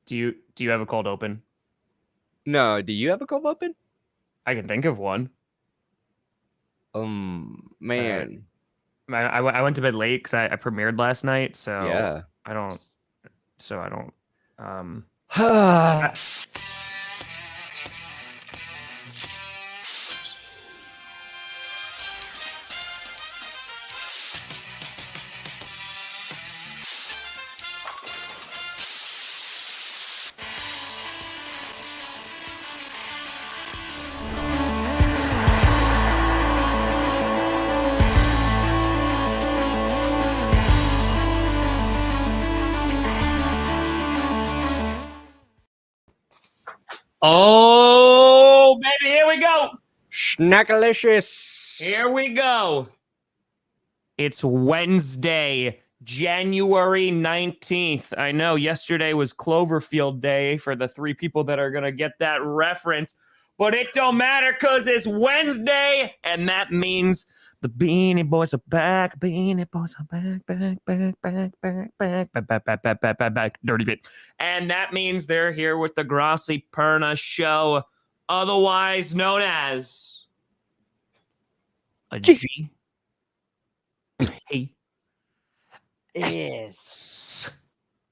Do you have a cold open? No, do you have a cold open? I can think of one. Man. I went to bed late because I premiered last night, so Yeah. I don't. So I don't. Um. Oh, baby, here we go. Snackalicious. Here we go. It's Wednesday, January 19th. I know yesterday was Cloverfield Day for the 3 people that are going to get that reference, but it don't matter because it's Wednesday, and that means the Beanie Boys are back. Beanie Boys are back. Dirty bit. And that means they're here with the Grossi Perna show, otherwise known as a G. Yes.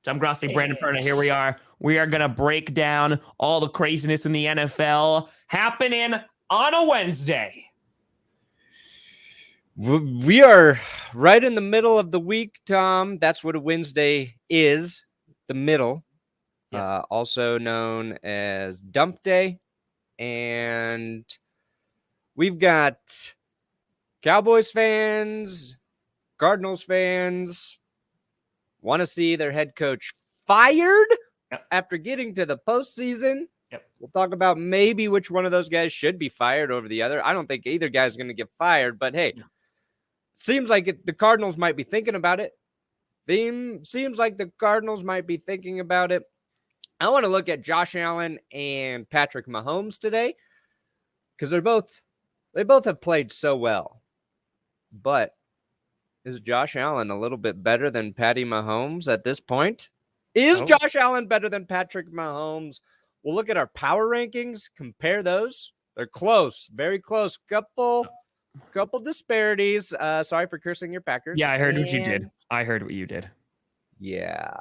So I'm Grossi, Brandon Perna. Here we are. We are going to break down all the craziness in the NFL happening on a Wednesday. We are right in the middle of the week, Tom. That's what a Wednesday is, the middle. Yes. Also known as Dump Day. And we've got Cowboys fans, Cardinals fans, want to see their head coach fired after getting to the postseason. Yep. We'll talk about maybe which one of those guys should be fired over the other. I don't think either guy's going to get fired, but hey, seems like the Cardinals might be thinking about it. Seems like the Cardinals might be thinking about it. I want to look at Josh Allen and Patrick Mahomes today because they both have played so well. But is Josh Allen a little bit better than Patty Mahomes at this point? Is Josh Allen better than Patrick Mahomes? We'll look at our power rankings, compare those. They're close, very close. Couple disparities. Sorry for cursing your Packers. Yeah, I heard what you did. I heard what you did. Yeah.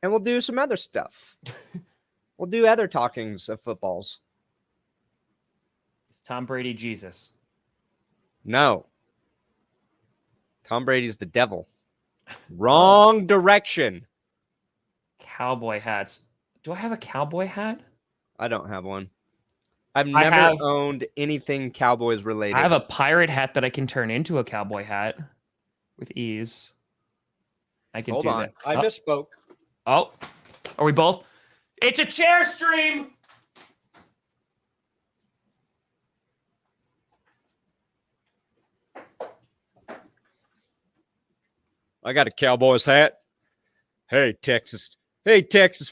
And we'll do some other stuff. We'll do other talkings of footballs. Is Tom Brady Jesus? No. Tom Brady's the devil. Wrong direction. Cowboy hats. Do I have a cowboy hat? I don't have one. I've never owned anything Cowboys related. I have a pirate hat that I can turn into a cowboy hat with ease. I can do that. I misspoke. Oh, are we both? It's a chair stream. I got a Cowboys hat. Hey, Texas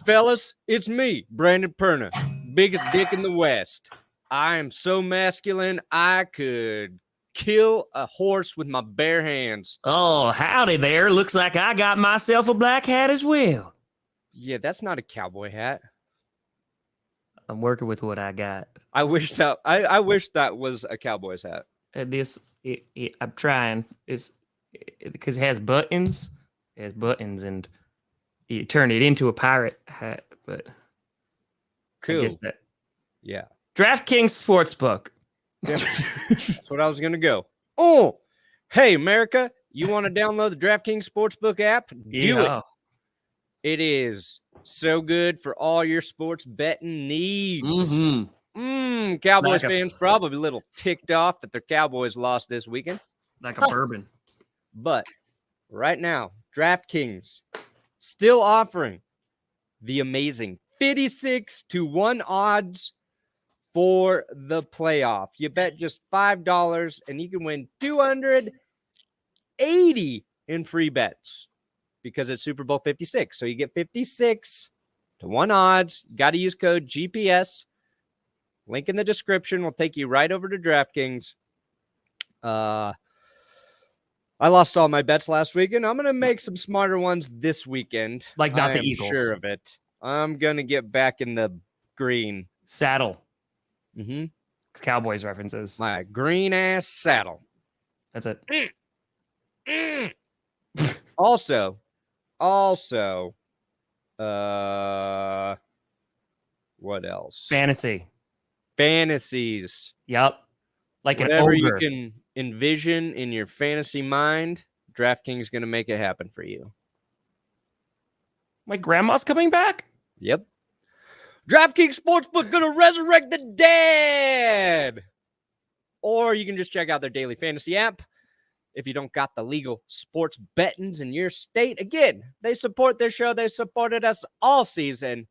fellas. It's me, Brandon Perna, biggest dick in the West. I am so masculine, I could kill a horse with my bare hands. Oh, howdy there. Looks like I got myself a black hat as well. Yeah, that's not a cowboy hat. I'm working with what I got. I wish that was a Cowboys hat. I'm trying. It's because it has buttons. It has buttons, and you turn it into a pirate hat. But cool. I guess that. Yeah. DraftKings Sportsbook. Yeah. That's what I was gonna go. Oh, hey America! You want to download the DraftKings Sportsbook app? Do it. It is so good for all your sports betting needs. Cowboys fans probably a little ticked off that their Cowboys lost this weekend. Like a bourbon. But right now, DraftKings still offering the amazing 56-1 odds for the playoff. You bet just $5 and you can win $280 in free bets because it's Super Bowl 56. So you get 56-1 odds. You got to use code GPS. Link in the description will take you right over to DraftKings. I lost all my bets last weekend. I'm going to make some smarter ones this weekend. Like not the I am Eagles. sure of it. I'm going to get back in the green. Saddle. Mm-hmm. It's Cowboys references. My green ass saddle. That's it. Also, what else? Fantasies. Yep. Like Whatever an you ogre. can envision in your fantasy mind, DraftKings is going to make it happen for you. My grandma's coming back? Yep. DraftKings Sportsbook going to resurrect the dead. Or you can just check out their daily fantasy app. If you don't got the legal sports bettings in your state, again, they support their show. They supported us all season.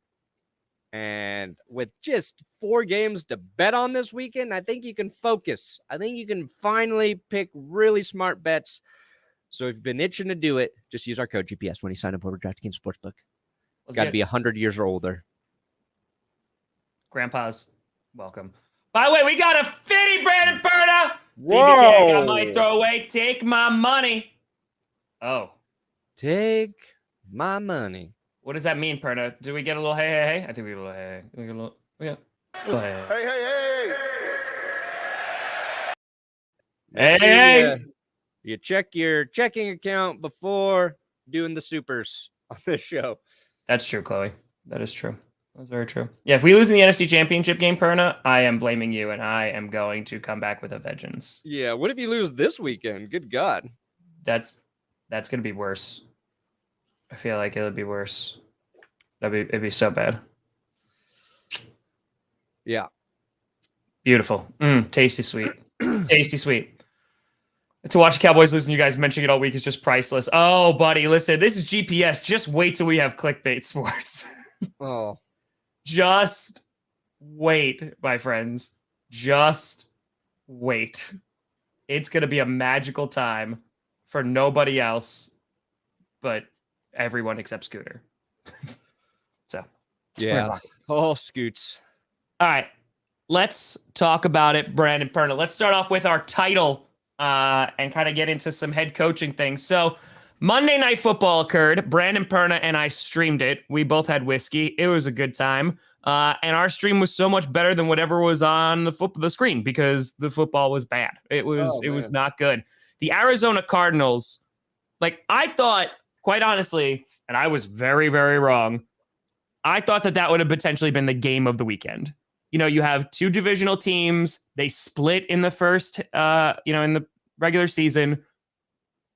And with just 4 games to bet on this weekend, I think you can focus. I think you can finally pick really smart bets. So if you've been itching to do it, just use our code GPS when you sign up over DraftKings Sportsbook. It's got to be 100 years or older. Grandpa's welcome. By the way, we got a fitty, Brandon Perna. Whoa. TBK got my throwaway. Take my money. Oh. Take my money. What does that mean, Perna? Do we get a little hey, hey, hey? I think we get a little hey, hey. We get a little, hey, hey. Hey, hey. You check your checking account before doing the supers on this show. That's true, Chloe. That is true. That's very true. Yeah, if we lose in the NFC Championship game, Perna, I am blaming you, and I am going to come back with a vengeance. Yeah, what if you lose this weekend? Good God. That's going to be worse. I feel like it would be worse. It'd be so bad. Yeah. Beautiful. Tasty sweet. Tasty sweet. To watch the Cowboys lose and you guys mentioning it all week is just priceless. Oh, buddy, listen, this is GPS. Just wait till we have clickbait sports. Oh. Just wait, my friends. Just wait. It's going to be a magical time for nobody else but everyone except Scooter. So, yeah. Oh, Scoots. All right. Let's talk about it, Brandon Perna. Let's start off with our title and kind of get into some head coaching things. So, Monday Night Football occurred. Brandon Perna and I streamed it. We both had whiskey. It was a good time. And our stream was so much better than whatever was on the screen because the football was bad. It was not good. The Arizona Cardinals, like I thought, quite honestly, and I was very, very wrong. I thought that would have potentially been the game of the weekend. You know, you have 2 divisional teams. They split in the first, in the regular season.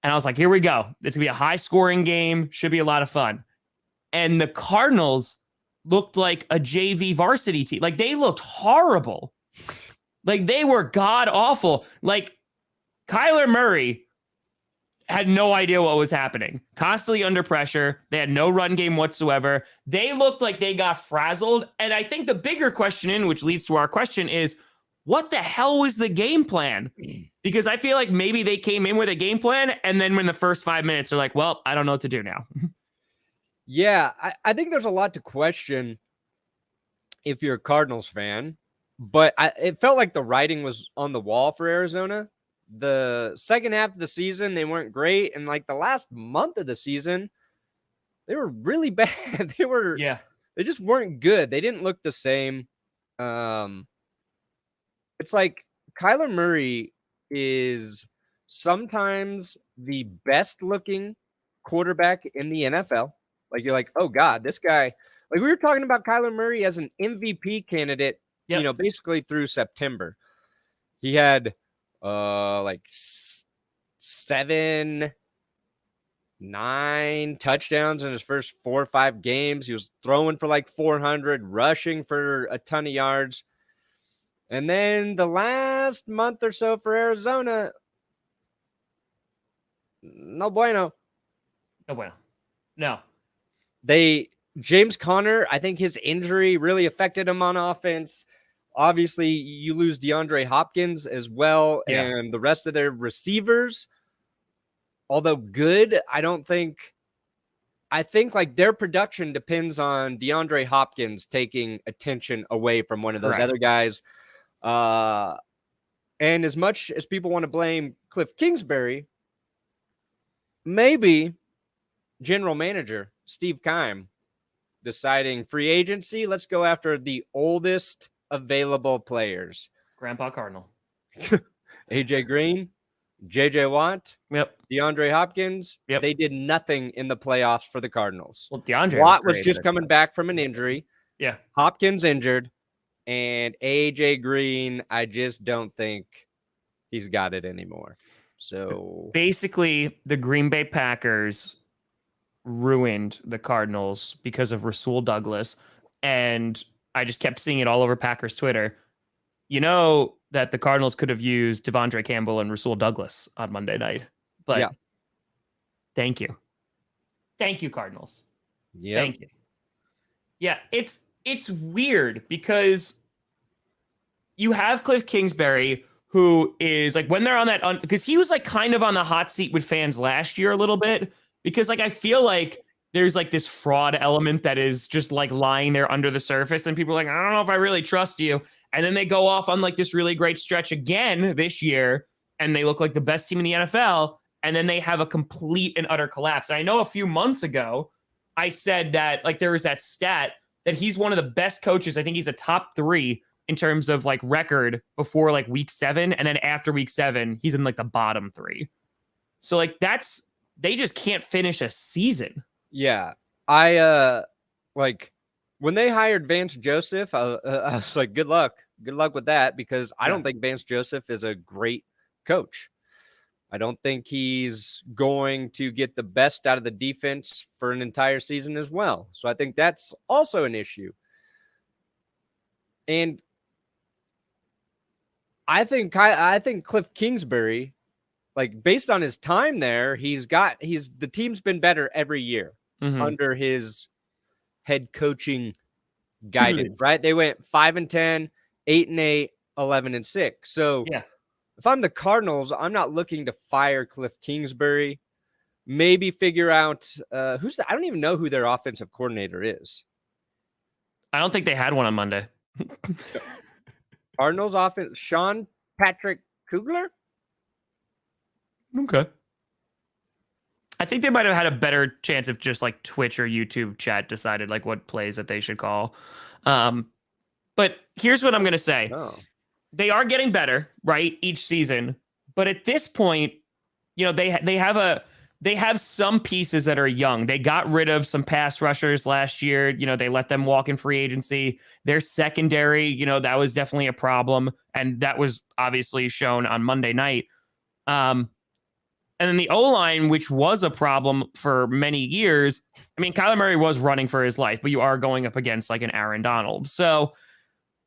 And I was like, here we go. It's going to be a high-scoring game. Should be a lot of fun. And the Cardinals looked like a JV varsity team. Like, they looked horrible. Like, they were god-awful. Like, Kyler Murray had no idea what was happening. Constantly under pressure. They had no run game whatsoever. They looked like they got frazzled. And I think the bigger question, which leads to our question, is, what the hell was the game plan? Because I feel like maybe they came in with a game plan, and then in the first 5 minutes, they're like, well, I don't know what to do now. Yeah, I think there's a lot to question if you're a Cardinals fan, but it felt like the writing was on the wall for Arizona. The second half of the season, they weren't great. And like the last month of the season, they were really bad. They just weren't good. They didn't look the same. It's like Kyler Murray is sometimes the best looking quarterback in the NFL. Like you're like, oh God, this guy, like we were talking about Kyler Murray as an MVP candidate, basically through September. He had like 7, 9 touchdowns in his first 4 or 5 games. He was throwing for like 400, rushing for a ton of yards. And then the last month or so for Arizona, no bueno. No bueno. No. James Conner, I think his injury really affected him on offense. Obviously, you lose DeAndre Hopkins as well, and the rest of their receivers, although good, I think like their production depends on DeAndre Hopkins taking attention away from one of those other guys. And as much as people want to blame Kliff Kingsbury, maybe general manager Steve Keim deciding free agency. Let's go after the oldest available players. Grandpa Cardinal. AJ Green, JJ Watt, Yep. DeAndre Hopkins. Yep. They did nothing in the playoffs for the Cardinals. Well, DeAndre Watt was great, just but- coming back from an injury. Yeah. Hopkins injured. And AJ Green, I just don't think he's got it anymore. So basically, the Green Bay Packers ruined the Cardinals because of Rasul Douglas. And I just kept seeing it all over Packers Twitter. You know that the Cardinals could have used Devondre Campbell and Rasul Douglas on Monday night. But yeah. Thank you. Thank you, Cardinals. Yeah. Thank you. Yeah, it's weird because you have Kliff Kingsbury, who is like, when they're on that, because he was like kind of on the hot seat with fans last year a little bit, because like I feel like there's like this fraud element that is just like lying there under the surface, and people are like, I don't know if I really trust you. And then they go off on like this really great stretch again this year, and they look like the best team in the NFL, and then they have a complete and utter collapse. And I know a few months ago, I said that like there was that stat that he's one of the best coaches. I think he's a top 3 in terms of like record before like week 7. And then after week 7, he's in like the bottom 3. So like they just can't finish a season. Yeah. I like when they hired Vance Joseph, I was like, good luck with that, because I don't think Vance Joseph is a great coach. I don't think he's going to get the best out of the defense for an entire season as well. So I think that's also an issue. And I think Kliff Kingsbury, like based on his time there, the team's been better every year under his head coaching guidance, right? They went 5-10, 8-8, 11-6. So yeah. If I'm the Cardinals, I'm not looking to fire Kliff Kingsbury. Maybe figure out I don't even know who their offensive coordinator is. I don't think they had one on Monday. Cardinals offense, Sean Patrick Kugler? Okay. I think they might have had a better chance if just like Twitch or YouTube chat decided like what plays that they should call. But here's what I'm going to say. Oh. They are getting better, right, each season. But at this point, you know, they have some pieces that are young. They got rid of some pass rushers last year. You know, they let them walk in free agency. Their secondary, you know, that was definitely a problem. And that was obviously shown on Monday night. And then the O-line, which was a problem for many years. I mean, Kyler Murray was running for his life, but you are going up against like an Aaron Donald. So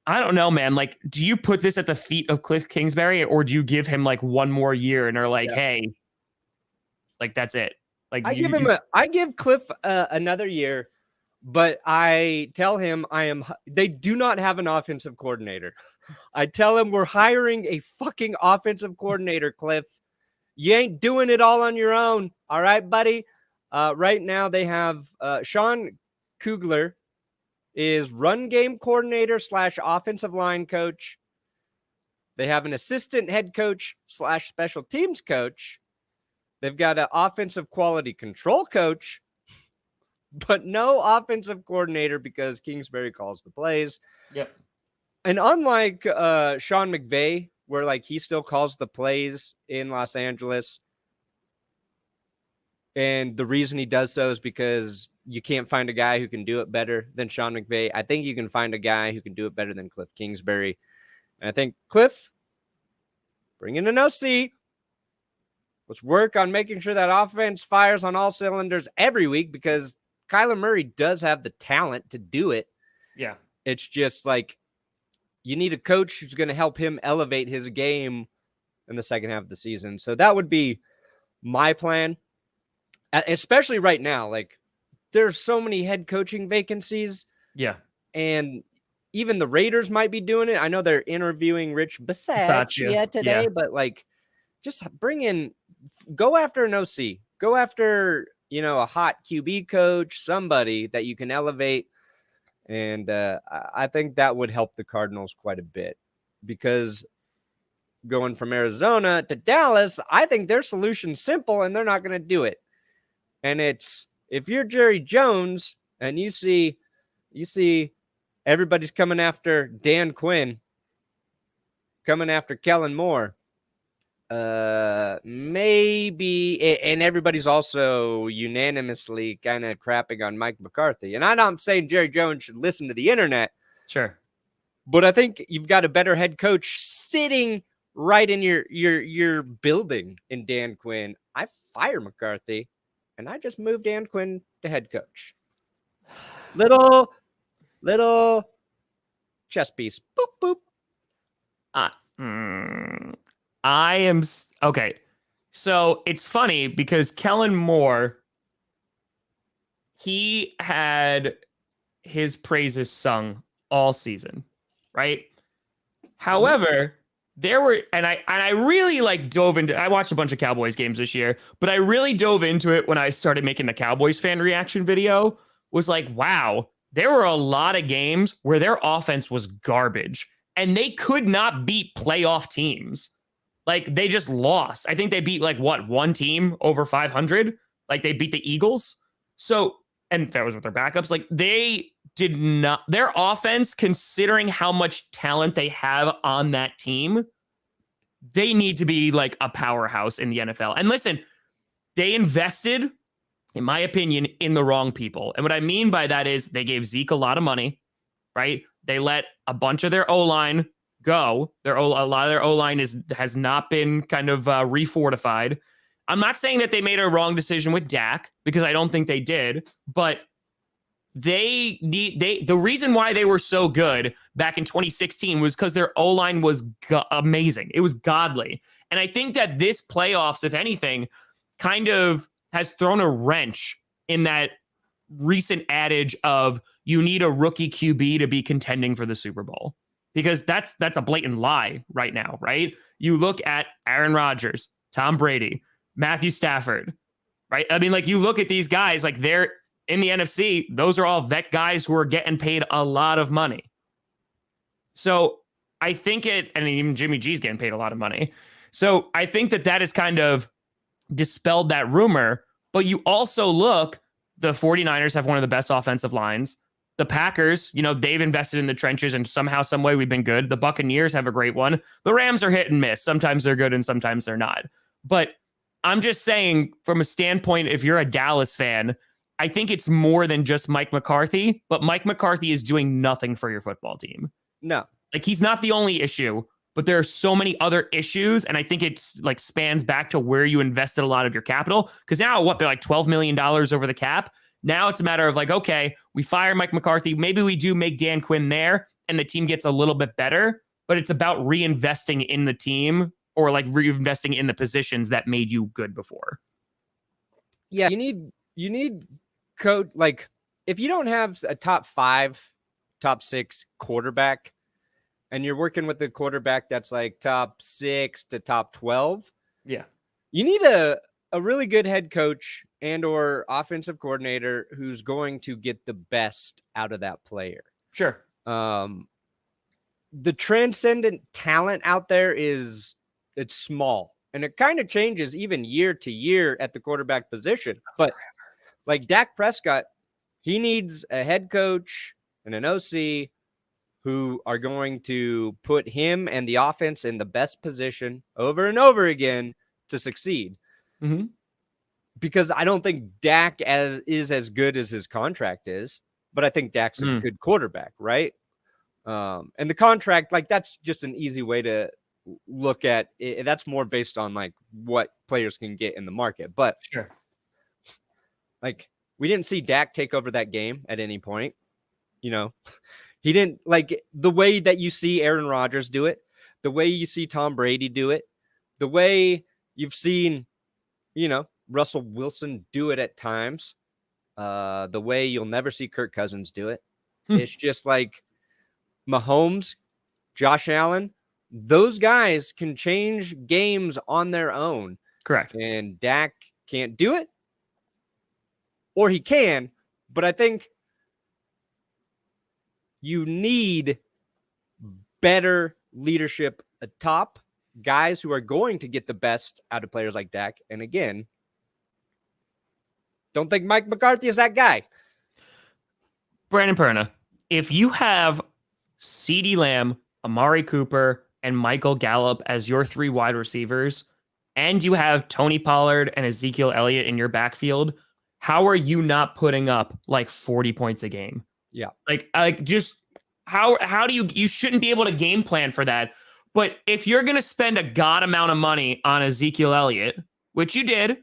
I don't know, man. Like, do you put this at the feet of Kliff Kingsbury, or do you give him like one more year and are like, hey, like that's it? Like I give Kliff another year, but I tell him they do not have an offensive coordinator. I tell him we're hiring a fucking offensive coordinator, Kliff. You ain't doing it all on your own. All right, buddy. Right now they have Sean Kugler is run game coordinator / offensive line coach. They have an assistant head coach / special teams coach. They've got an offensive quality control coach, but no offensive coordinator because Kingsbury calls the plays. Yep. And unlike Sean McVay, where like he still calls the plays in Los Angeles, and the reason he does so is because you can't find a guy who can do it better than Sean McVay. I think you can find a guy who can do it better than Kliff Kingsbury. And I think Kliff, bring in an OC. Let's work on making sure that offense fires on all cylinders every week, because Kyler Murray does have the talent to do it. Yeah. It's just like you need a coach who's going to help him elevate his game in the second half of the season. So that would be my plan, especially right now. Like, there's so many head coaching vacancies. Yeah. And even the Raiders might be doing it. I know they're interviewing Rich Bisaccia today, but like, just go after an OC, go after, a hot QB coach, somebody that you can elevate. And I think that would help the Cardinals quite a bit, because going from Arizona to Dallas, I think their solution's simple and they're not going to do it. And it's, if you're Jerry Jones and you see everybody's coming after Dan Quinn, coming after Kellen Moore, maybe, and everybody's also unanimously kind of crapping on Mike McCarthy. And I'm not saying Jerry Jones should listen to the internet. Sure. But I think you've got a better head coach sitting right in your building in Dan Quinn. I fire McCarthy, and I just moved Dan Quinn to head coach. Little chess piece. Boop, boop. I am okay. So it's funny because Kellen Moore, he had his praises sung all season, right? However, there were, and I really like dove into, I watched a bunch of Cowboys games this year, but I really dove into it when I started making the Cowboys fan reaction video. Was like, wow, there were a lot of games where their offense was garbage and they could not beat playoff teams. Like, they just lost. I think they beat like one team over 500. Like, they beat the Eagles. So, and that was with their backups. Like, they did not, their offense, considering how much talent they have on that team, they need to be like a powerhouse in the NFL. And listen, they invested, in my opinion, in the wrong people. And what I mean by that is they gave Zeke a lot of money, right? They let a bunch of their O-line go. A lot of their O-line has not been kind of refortified. I'm not saying that they made a wrong decision with Dak, because I don't think they did, but the reason why they were so good back in 2016 was because their O-line was amazing. It was godly. And I think that this playoffs, if anything, kind of has thrown a wrench in that recent adage of you need a rookie QB to be contending for the Super Bowl, because that's a blatant lie right now, right? You look at Aaron Rodgers, Tom Brady, Matthew Stafford, right? I mean, like, you look at these guys, like, they're in the NFC, those are all vet guys who are getting paid a lot of money. So I think and even Jimmy G's getting paid a lot of money. So I think that is kind of dispelled that rumor. But you also look, the 49ers have one of the best offensive lines. The Packers, they've invested in the trenches, and somehow, some way, we've been good. The Buccaneers have a great one. The Rams are hit and miss. Sometimes they're good and sometimes they're not. But I'm just saying, from a standpoint, if you're a Dallas fan, I think it's more than just Mike McCarthy, but Mike McCarthy is doing nothing for your football team. No. Like, he's not the only issue, but there are so many other issues, and I think it's like spans back to where you invested a lot of your capital. Because now, they're like $12 million over the cap. Now it's a matter of like, okay, we fire Mike McCarthy. Maybe we do make Dan Quinn there, and the team gets a little bit better. But it's about reinvesting in the team, or like reinvesting in the positions that made you good before. Yeah, you need code. Like, if you don't have a top 5, top 6 quarterback, and you're working with a quarterback that's like top 6 to top 12, yeah, you need a really good head coach and or offensive coordinator who's going to get the best out of that player. Sure. The transcendent talent out there it's small, and it kind of changes even year to year at the quarterback position. But like Dak Prescott, he needs a head coach and an OC who are going to put him and the offense in the best position over and over again to succeed. Mm-hmm. Because I don't think Dak is as good as his contract is, but I think Dak's a good quarterback, right? And the contract, like, that's just an easy way to look at it. That's more based on like what players can get in the market. But sure, like, we didn't see Dak take over that game at any point. He didn't, like, the way that you see Aaron Rodgers do it, the way you see Tom Brady do it, the way you've seen, Russell Wilson do it at times, the way you'll never see Kirk Cousins do it. It's just like Mahomes, Josh Allen, those guys can change games on their own. Correct. And Dak can't do it, or he can, but I think you need better leadership atop, guys who are going to get the best out of players like Dak. And again, don't think Mike McCarthy is that guy. Brandon Perna, if you have CeeDee Lamb, Amari Cooper, and Michael Gallup as your 3 wide receivers, and you have Tony Pollard and Ezekiel Elliott in your backfield, how are you not putting up like 40 points a game? Yeah. Like just how do you shouldn't be able to game plan for that. But if you're going to spend a god amount of money on Ezekiel Elliott, which you did,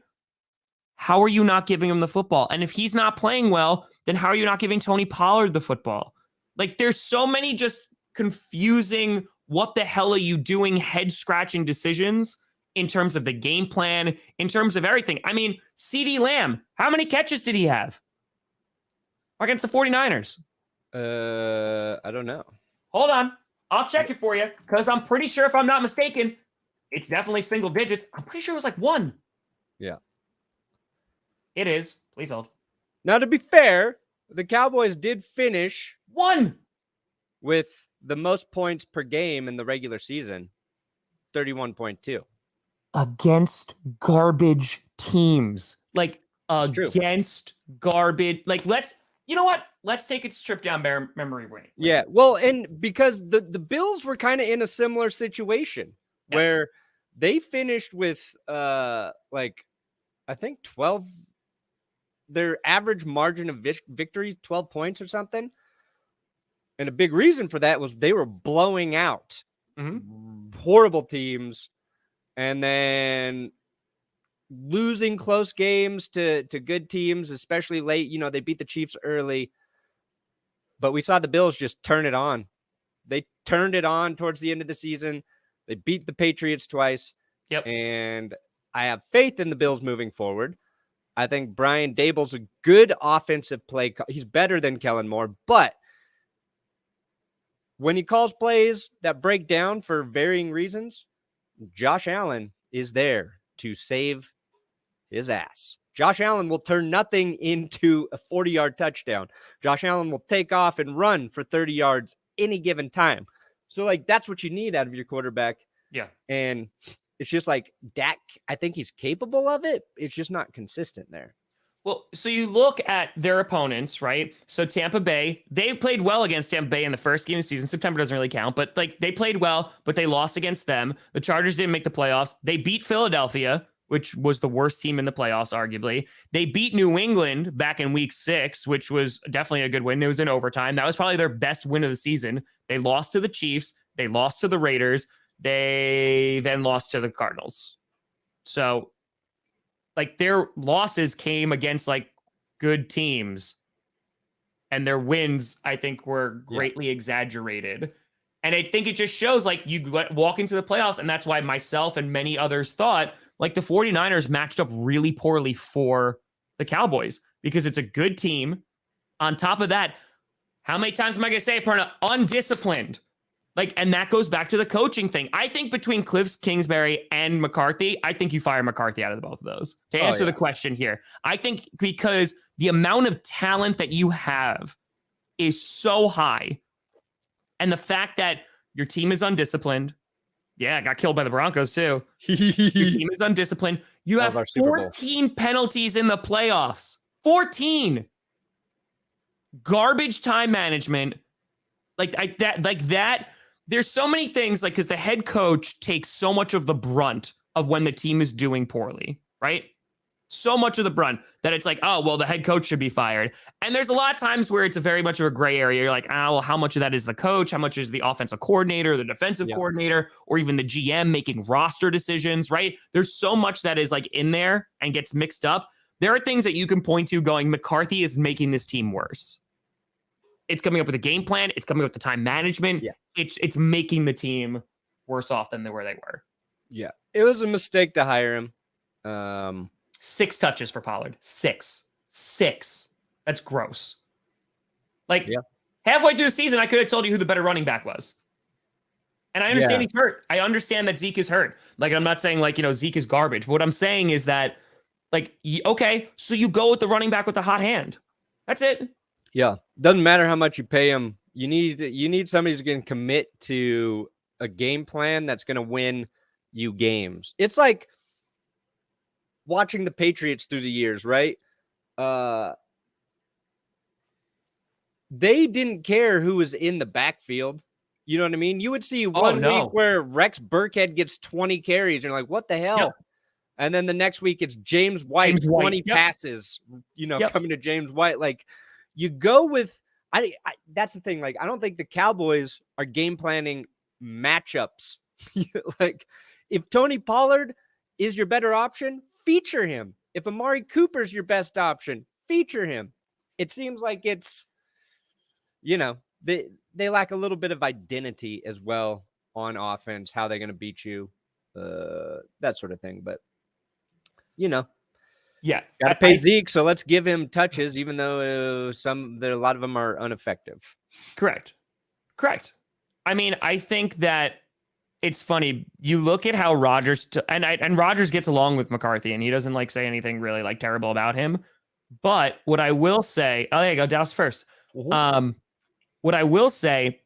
how are you not giving him the football? And if he's not playing well, then how are you not giving Tony Pollard the football? Like there's so many just confusing, what the hell are you doing, head scratching decisions in terms of the game plan, in terms of everything. I mean, CeeDee Lamb, how many catches did he have against the 49ers? I don't know. Hold on. I'll check it for you because I'm pretty sure, if I'm not mistaken, it's definitely single digits. I'm pretty sure it was like 1. Yeah. It is. Please hold. Now, to be fair, the Cowboys did finish 1 with the most points per game in the regular season, 31.2. Against garbage teams. Like, It's true. against garbage. Like, you know what? Let's take a trip down memory lane. Yeah, well, and because the Bills were kind of in a similar situation where they finished with like I think 12, their average margin of victories 12 points or something. And a big reason for that was they were blowing out horrible teams and then losing close games to good teams, especially late. You know, they beat the Chiefs early. But we saw the Bills just turn it on. They turned it on towards the end of the season. They beat the Patriots twice. Yep. And I have faith in the Bills moving forward. I think Brian Daboll's a good offensive play. He's better than Kellen Moore. But when he calls plays that break down for varying reasons, Josh Allen is there to save his ass. Josh Allen will turn nothing into a 40-yard touchdown. Josh Allen will take off and run for 30 yards any given time. So, like, that's what you need out of your quarterback. Yeah. And it's just like Dak, I think he's capable of it. It's just not consistent there. Well, so you look at their opponents, right? So Tampa Bay, they played well against Tampa Bay in the first game of the season. September doesn't really count, but like they played well, but they lost against them. The Chargers didn't make the playoffs. They beat Philadelphia, which was the worst team in the playoffs, arguably. They beat New England back in week 6, which was definitely a good win. It was in overtime. That was probably their best win of the season. They lost to the Chiefs. They lost to the Raiders. They then lost to the Cardinals. So, like, their losses came against, like, good teams. And their wins, I think, were greatly exaggerated. And I think it just shows, like, you walk into the playoffs, and that's why myself and many others thought, like, the 49ers matched up really poorly for the Cowboys because it's a good team. On top of that, how many times am I going to say, Perna? Undisciplined. Like, and that goes back to the coaching thing. I think between Kliff, Kingsbury, and McCarthy, I think you fire McCarthy out of both of those. To answer the question here, I think because the amount of talent that you have is so high, and the fact that your team is undisciplined, got killed by the Broncos too. Your team is undisciplined. You have 14 penalties in the playoffs. 14. Garbage time management. Like that. There's so many things, like, because the head coach takes so much of the brunt of when the team is doing poorly, right? So much of the brunt that it's like, oh, well, the head coach should be fired. And there's a lot of times where it's a very much of a gray area. You're like, oh, well, how much of that is the coach? How much is the offensive coordinator, the defensive coordinator, or even the GM making roster decisions, right? There's so much that is like in there and gets mixed up. There are things that you can point to going, McCarthy is making this team worse. It's coming up with a game plan. It's coming up with the time management. Yeah. It's making the team worse off than where they were. Yeah. It was a mistake to hire him. 6 touches for Pollard. 6. That's gross. Like, halfway through the season, I could have told you who the better running back was. And I understand he's hurt. I understand that Zeke is hurt. Like, I'm not saying, like, Zeke is garbage. But what I'm saying is that, like, okay, so you go with the running back with the hot hand. That's it. Yeah. Doesn't matter how much you pay him. You need somebody who's going to commit to a game plan that's going to win you games. It's like watching the Patriots through the years, right? they didn't care who was in the backfield. You know what I mean? You would see one week where Rex Burkhead gets 20 carries, and you're like, what the hell? Yep. And then the next week it's James White, 20 passes, coming to James White. Like, you go with I that's the thing. Like, I don't think the Cowboys are game planning matchups. Like, if Tony Pollard is your better option, feature him. If Amari Cooper's your best option, feature him. It seems like it's, they lack a little bit of identity as well on offense, how they're going to beat you, that sort of thing. But, yeah, got to pay Zeke, so let's give him touches, even though a lot of them are ineffective. Correct. I mean, I think that it's funny. You look at how Rodgers and Rodgers gets along with McCarthy, and he doesn't like say anything really like terrible about him. But what I will say, there you go, Dallas first. Mm-hmm. What I will say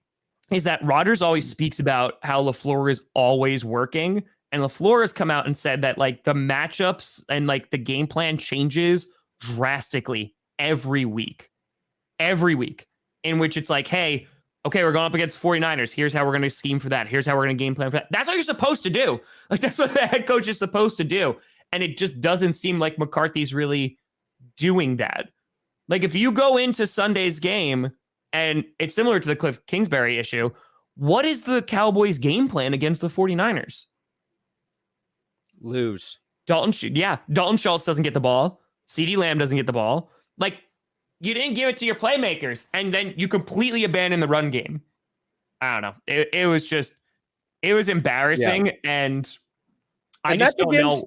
is that Rodgers always speaks about how LaFleur is always working. And LaFleur has come out and said that like the matchups and like the game plan changes drastically every week, in which it's like, hey, okay, we're going up against 49ers. Here's how we're going to scheme for that. Here's how we're going to game plan for that. That's what you're supposed to do. Like, that's what the head coach is supposed to do. And it just doesn't seem like McCarthy's really doing that. Like, if you go into Sunday's game, and it's similar to the Kliff Kingsbury issue, what is the Cowboys' game plan against the 49ers? Lose. Dalton Schultz doesn't get the ball. CeeDee Lamb doesn't get the ball. Like, you didn't give it to your playmakers, and then you completely abandon the run game. I don't know. It was embarrassing, and I just don't know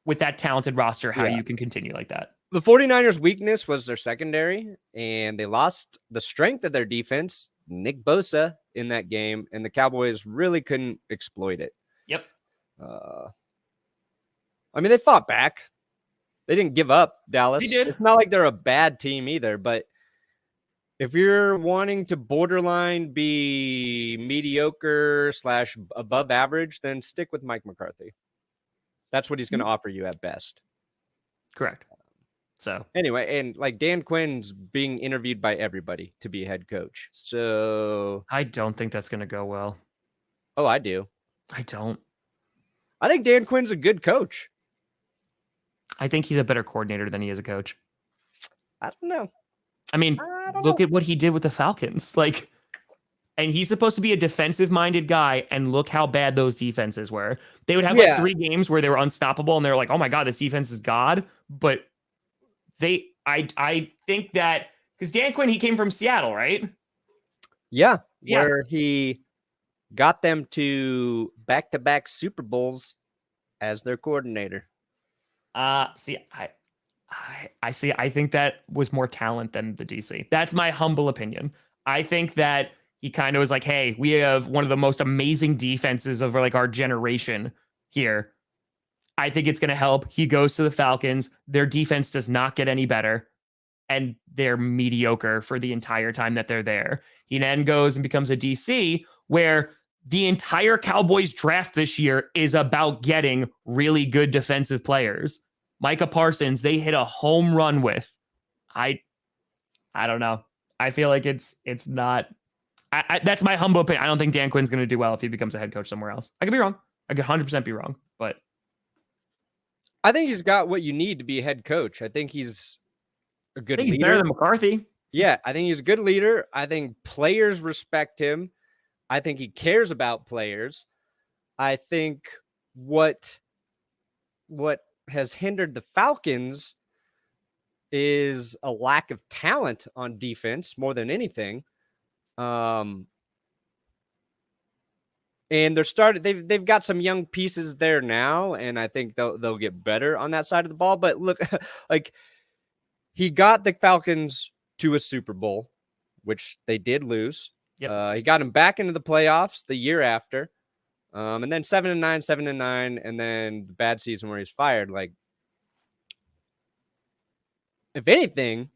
with that talented roster how you can continue like that. The 49ers' weakness was their secondary, and they lost the strength of their defense, Nick Bosa, in that game, and the Cowboys really couldn't exploit it. Yep. I mean, they fought back. They didn't give up, Dallas. They did. It's not like they're a bad team either, but if you're wanting to borderline be mediocre / above average, then stick with Mike McCarthy. That's what he's going to offer you at best. Correct. So anyway, and like Dan Quinn's being interviewed by everybody to be head coach. So I don't think that's going to go well. Oh, I do. I don't. I think Dan Quinn's a good coach. I think he's a better coordinator than he is a coach. I don't know. I mean, look at what he did with the Falcons. Like, and he's supposed to be a defensive-minded guy, and look how bad those defenses were. They would have like 3 games where they were unstoppable, and they're like, oh my God, this defense is God. But I think that because Dan Quinn, he came from Seattle, right? Yeah, where he got them to back-to-back Super Bowls as their coordinator. I think that was more talent than the DC. That's my humble opinion. I think that he kind of was like, hey, we have one of the most amazing defenses of like our generation here. I think it's going to help. He goes to the Falcons. Their defense does not get any better, and they're mediocre for the entire time that they're there. He then goes and becomes a DC, where the entire Cowboys draft this year is about getting really good defensive players. Micah Parsons, they hit a home run with. I don't know. I feel like it's not. That's my humble opinion. I don't think Dan Quinn's going to do well if he becomes a head coach somewhere else. I could be wrong. I could 100% be wrong, but I think he's got what you need to be a head coach. I think he's a good leader. He's better than McCarthy. Yeah, I think he's a good leader. I think players respect him. I think he cares about players. I think what has hindered the Falcons is a lack of talent on defense more than anything. And they've got some young pieces there now, and I think they'll get better on that side of the ball. But look, like, he got the Falcons to a Super Bowl, which they did lose. Yep. He got him back into the playoffs the year after. And then 7-9, and then the bad season where he's fired. Like, if anything,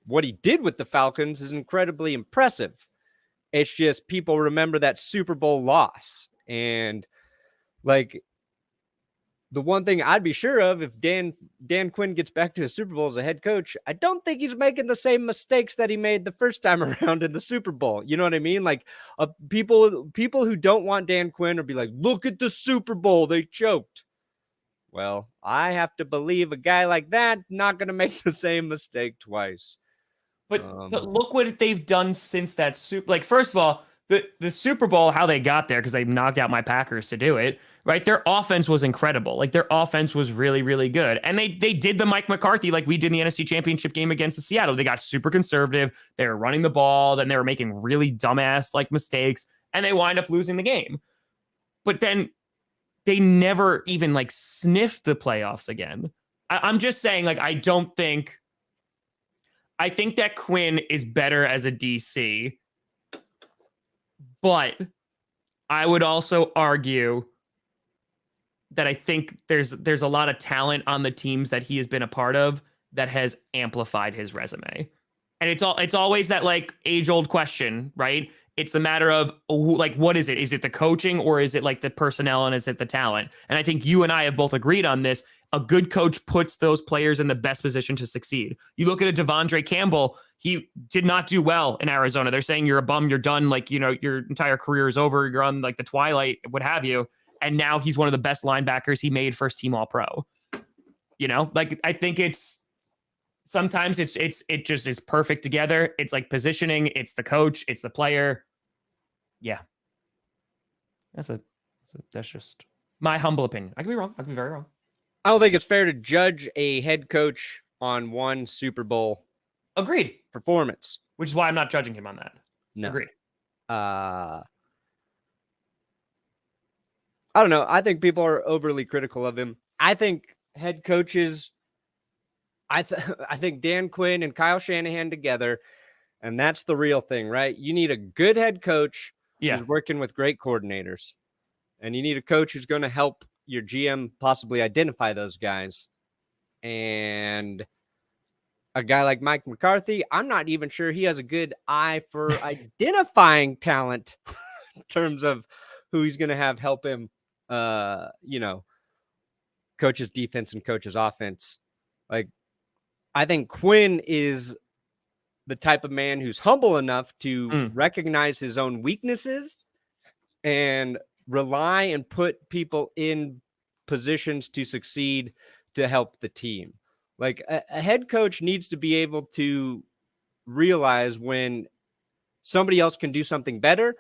what he did with the Falcons is incredibly impressive. It's just people remember that Super Bowl loss. And, like, the one thing I'd be sure of if Dan Quinn gets back to his Super Bowl as a head coach, I don't think he's making the same mistakes that he made the first time around in the Super Bowl. You know what I mean? Like people who don't want Dan Quinn will be like, look at the Super Bowl, they choked. Well, I have to believe a guy like that not going to make the same mistake twice. But look what they've done since that Super. Like, first of all, the Super Bowl, how they got there, because they knocked out my Packers to do it, right? Their offense was incredible. Like, their offense was really, really good. And they did the Mike McCarthy like we did in the NFC Championship game against the Seattle. They got super conservative. They were running the ball. Then they were making really dumbass like mistakes. And they wind up losing the game. But then they never even like sniffed the playoffs again. I'm just saying, like, I think that Quinn is better as a DC, but I would also argue that I think there's a lot of talent on the teams that he has been a part of that has amplified his resume. And it's always that like age-old question, right? It's the matter of like, what is it? Is it the coaching or is it like the personnel and is it the talent? And I think you and I have both agreed on this. A good coach puts those players in the best position to succeed. You look at a Devondre Campbell, he did not do well in Arizona. They're saying you're a bum, you're done, like, you know, your entire career is over, you're on like the twilight, what have you. And now he's one of the best linebackers. He made first team All-Pro. You know, like I think sometimes it just is perfect together. It's like positioning, it's the coach, it's the player. Yeah. That's just my humble opinion. I could be wrong. I could be very wrong. I don't think it's fair to judge a head coach on one Super Bowl Agreed performance, which is why I'm not judging him on that. No. Agreed. I don't know. I think people are overly critical of him. I think head coaches, I think Dan Quinn and Kyle Shanahan together, and that's the real thing, right? You need a good head coach who's working with great coordinators, and you need a coach who's going to help your GM possibly identify those guys. And a guy like Mike McCarthy, I'm not even sure he has a good eye for identifying talent in terms of who he's going to have help him, coach his defense and coach his offense. Like, I think Quinn is the type of man who's humble enough to recognize his own weaknesses and rely and put people in positions to succeed to help the team. Like a head coach needs to be able to realize when somebody else can do something better,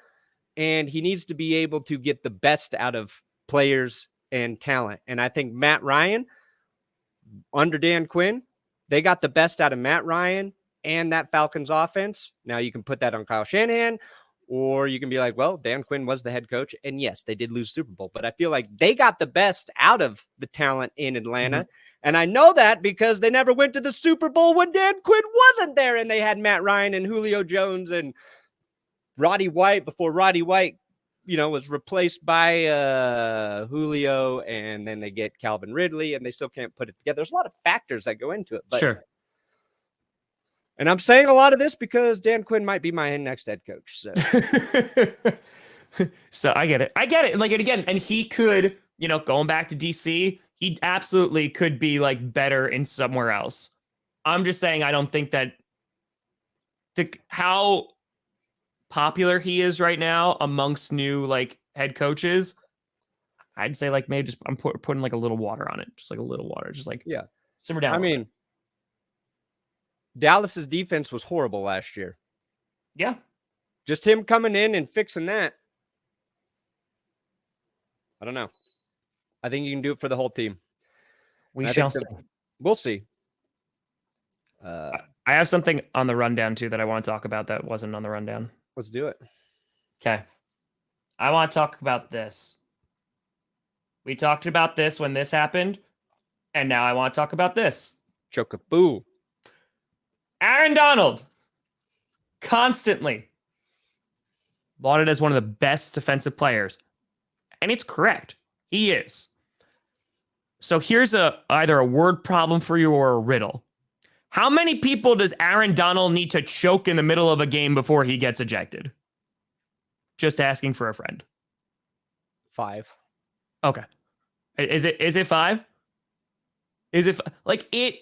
and he needs to be able to get the best out of players and talent. And I think Matt Ryan, under Dan Quinn, they got the best out of Matt Ryan and that Falcons offense. Now you can put that on Kyle Shanahan, or you can be like, well, Dan Quinn was the head coach, and yes, they did lose Super Bowl, but I feel like they got the best out of the talent in Atlanta. And I know that because they never went to the Super Bowl when Dan Quinn wasn't there, and they had Matt Ryan and Julio Jones and Roddy White before Roddy White, was replaced by Julio, and then they get Calvin Ridley, and they still can't put it together. There's a lot of factors that go into it. But sure. And I'm saying a lot of this because Dan Quinn might be my next head coach. So, so I get it. Like, and again, and he could, going back to DC, he absolutely could be like better in somewhere else. I'm just saying, I don't think that how popular he is right now amongst new like head coaches. I'd say like maybe just I'm putting like a little water on it, just like a little water, just like simmer down. I mean, Dallas's defense was horrible last year. Yeah. Just him coming in and fixing that. I don't know. I think you can do it for the whole team. We shall see. We'll see. I have something on the rundown too that I want to talk about that wasn't on the rundown. Let's do it. Okay. I want to talk about this. We talked about this when this happened, and now I want to talk about this. Chocaboo. Aaron Donald, constantly lauded as one of the best defensive players. And it's correct. He is. So here's either a word problem for you or a riddle. How many people does Aaron Donald need to choke in the middle of a game before he gets ejected? Just asking for a friend. 5. Okay. Is it 5? Is it like it?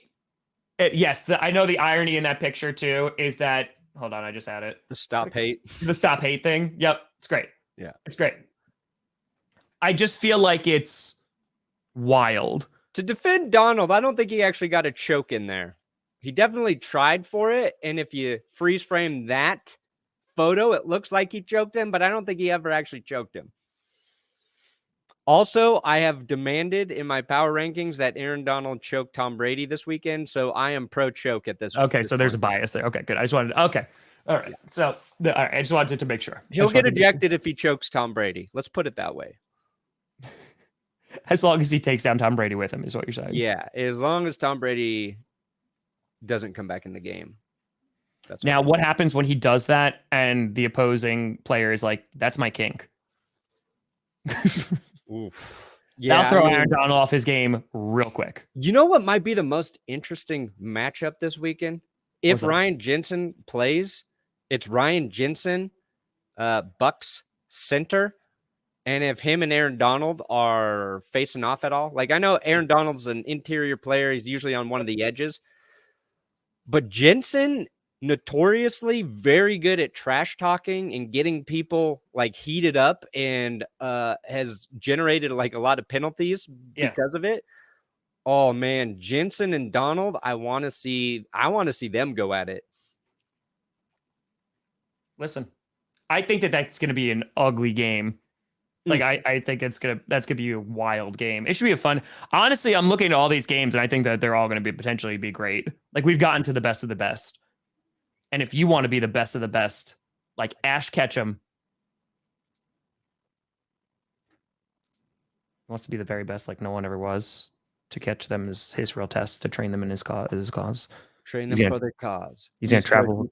Yes, I know the irony in that picture too is that. Hold on, I just had it. The stop hate. The stop hate thing. Yep, it's great. Yeah, it's great. I just feel like it's wild. To defend Donald, I don't think he actually got a choke in there. He definitely tried for it, and if you freeze frame that photo, it looks like he choked him, but I don't think he ever actually choked him. Also, I have demanded in my power rankings that Aaron Donald choke Tom Brady this weekend, so I am pro choke at this. Okay, this so there's a bias there. Okay, good. I just wanted. Okay, all right. So, all right, I just wanted to make sure he'll get ejected if he chokes Tom Brady. Let's put it that way. As long as he takes down Tom Brady with him, is what you're saying. Yeah, as long as Tom Brady doesn't come back in the game. That's now, what happens when he does that and the opposing player is like, "That's my kink." Oof. Yeah, That'll throw Aaron Donald off his game real quick. You know what might be the most interesting matchup this weekend? If Ryan Jensen plays, it's Ryan Jensen, Bucks center. And if him and Aaron Donald are facing off at all, like I know Aaron Donald's an interior player. He's usually on one of the edges. But Jensen, notoriously very good at trash talking and getting people like heated up and has generated like a lot of penalties because of it. Oh man, Jensen and Donald, I want to see them go at it. Listen, I think that's going to be an ugly game. Like I think that's gonna be a wild game. It should be a fun. Honestly, I'm looking at all these games and I think that they're all going to be potentially be great. Like we've gotten to the best of the best. And if you want to be the best of the best, like Ash Ketchum wants to be the very best, like no one ever was. To catch them is his real test. To train them in his cause. Train them for their cause. He's going to travel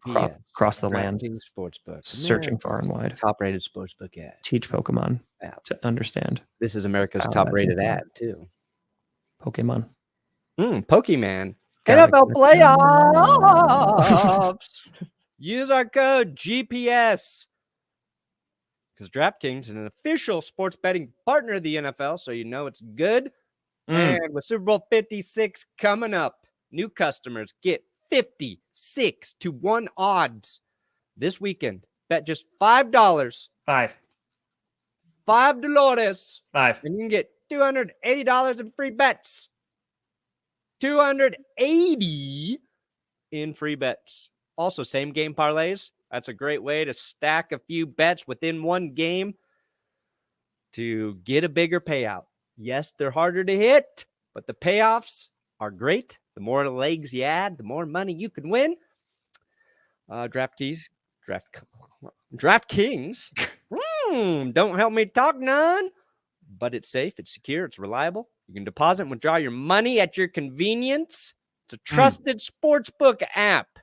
across the land, DraftKings Sportsbook, searching far and wide. Top-rated sportsbook ad. Teach Pokemon to understand. This is America's top-rated ad too. Pokemon. Pokemon. NFL playoffs. Use our code GPS because DraftKings is an official sports betting partner of the NFL, so you know it's good. And with Super Bowl 56 coming up, new customers get 56-1 odds this weekend. Bet just $5. $5. And you can get $280 in free bets. $280 in free bets. Also, same game parlays. That's a great way to stack a few bets within one game to get a bigger payout. Yes, they're harder to hit, but the payoffs are great. The more legs you add, the more money you can win. DraftKings. Don't help me talk none. But it's safe, it's secure, it's reliable. You can deposit and withdraw your money at your convenience. It's a trusted sportsbook app.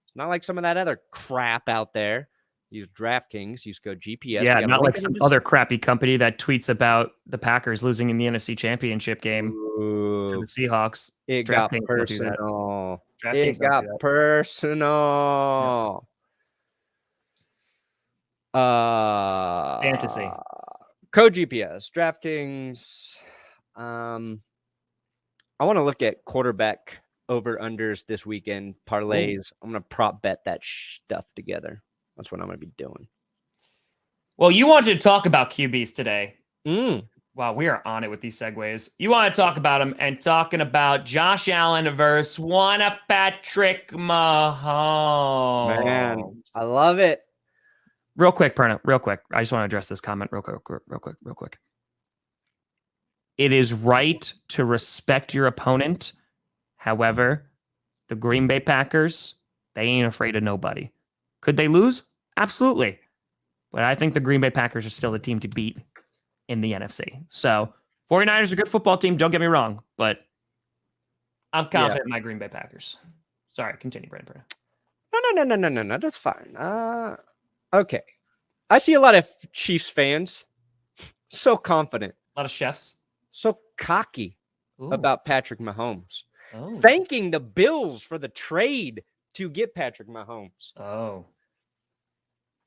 It's not like some of that other crap out there. Use DraftKings. Use code GPS. Yeah, not like some other crappy company that tweets about the Packers losing in the NFC Championship game to the Seahawks. It got personal. It got personal. Fantasy. Code GPS. DraftKings. I want to look at quarterback over-unders this weekend. Parlays. I'm going to prop bet that stuff together. That's what I'm going to be doing. Well, you wanted to talk about QBs today. Wow, we are on it with these segues. You want to talk about them and talking about Josh Allen versus one of Patrick Mahomes. Man, I love it. Real quick, Perna, real quick. I just want to address this comment real quick. It is right to respect your opponent. However, the Green Bay Packers, they ain't afraid of nobody. Could they lose? Absolutely. But I think the Green Bay Packers are still the team to beat in the NFC. So 49ers are a good football team. Don't get me wrong, but I'm confident in my Green Bay Packers. Sorry, continue, Brandon. No. That's fine. Okay. I see a lot of Chiefs fans so confident. A lot of chefs. So cocky about Patrick Mahomes. Thanking the Bills for the trade to get Patrick Mahomes.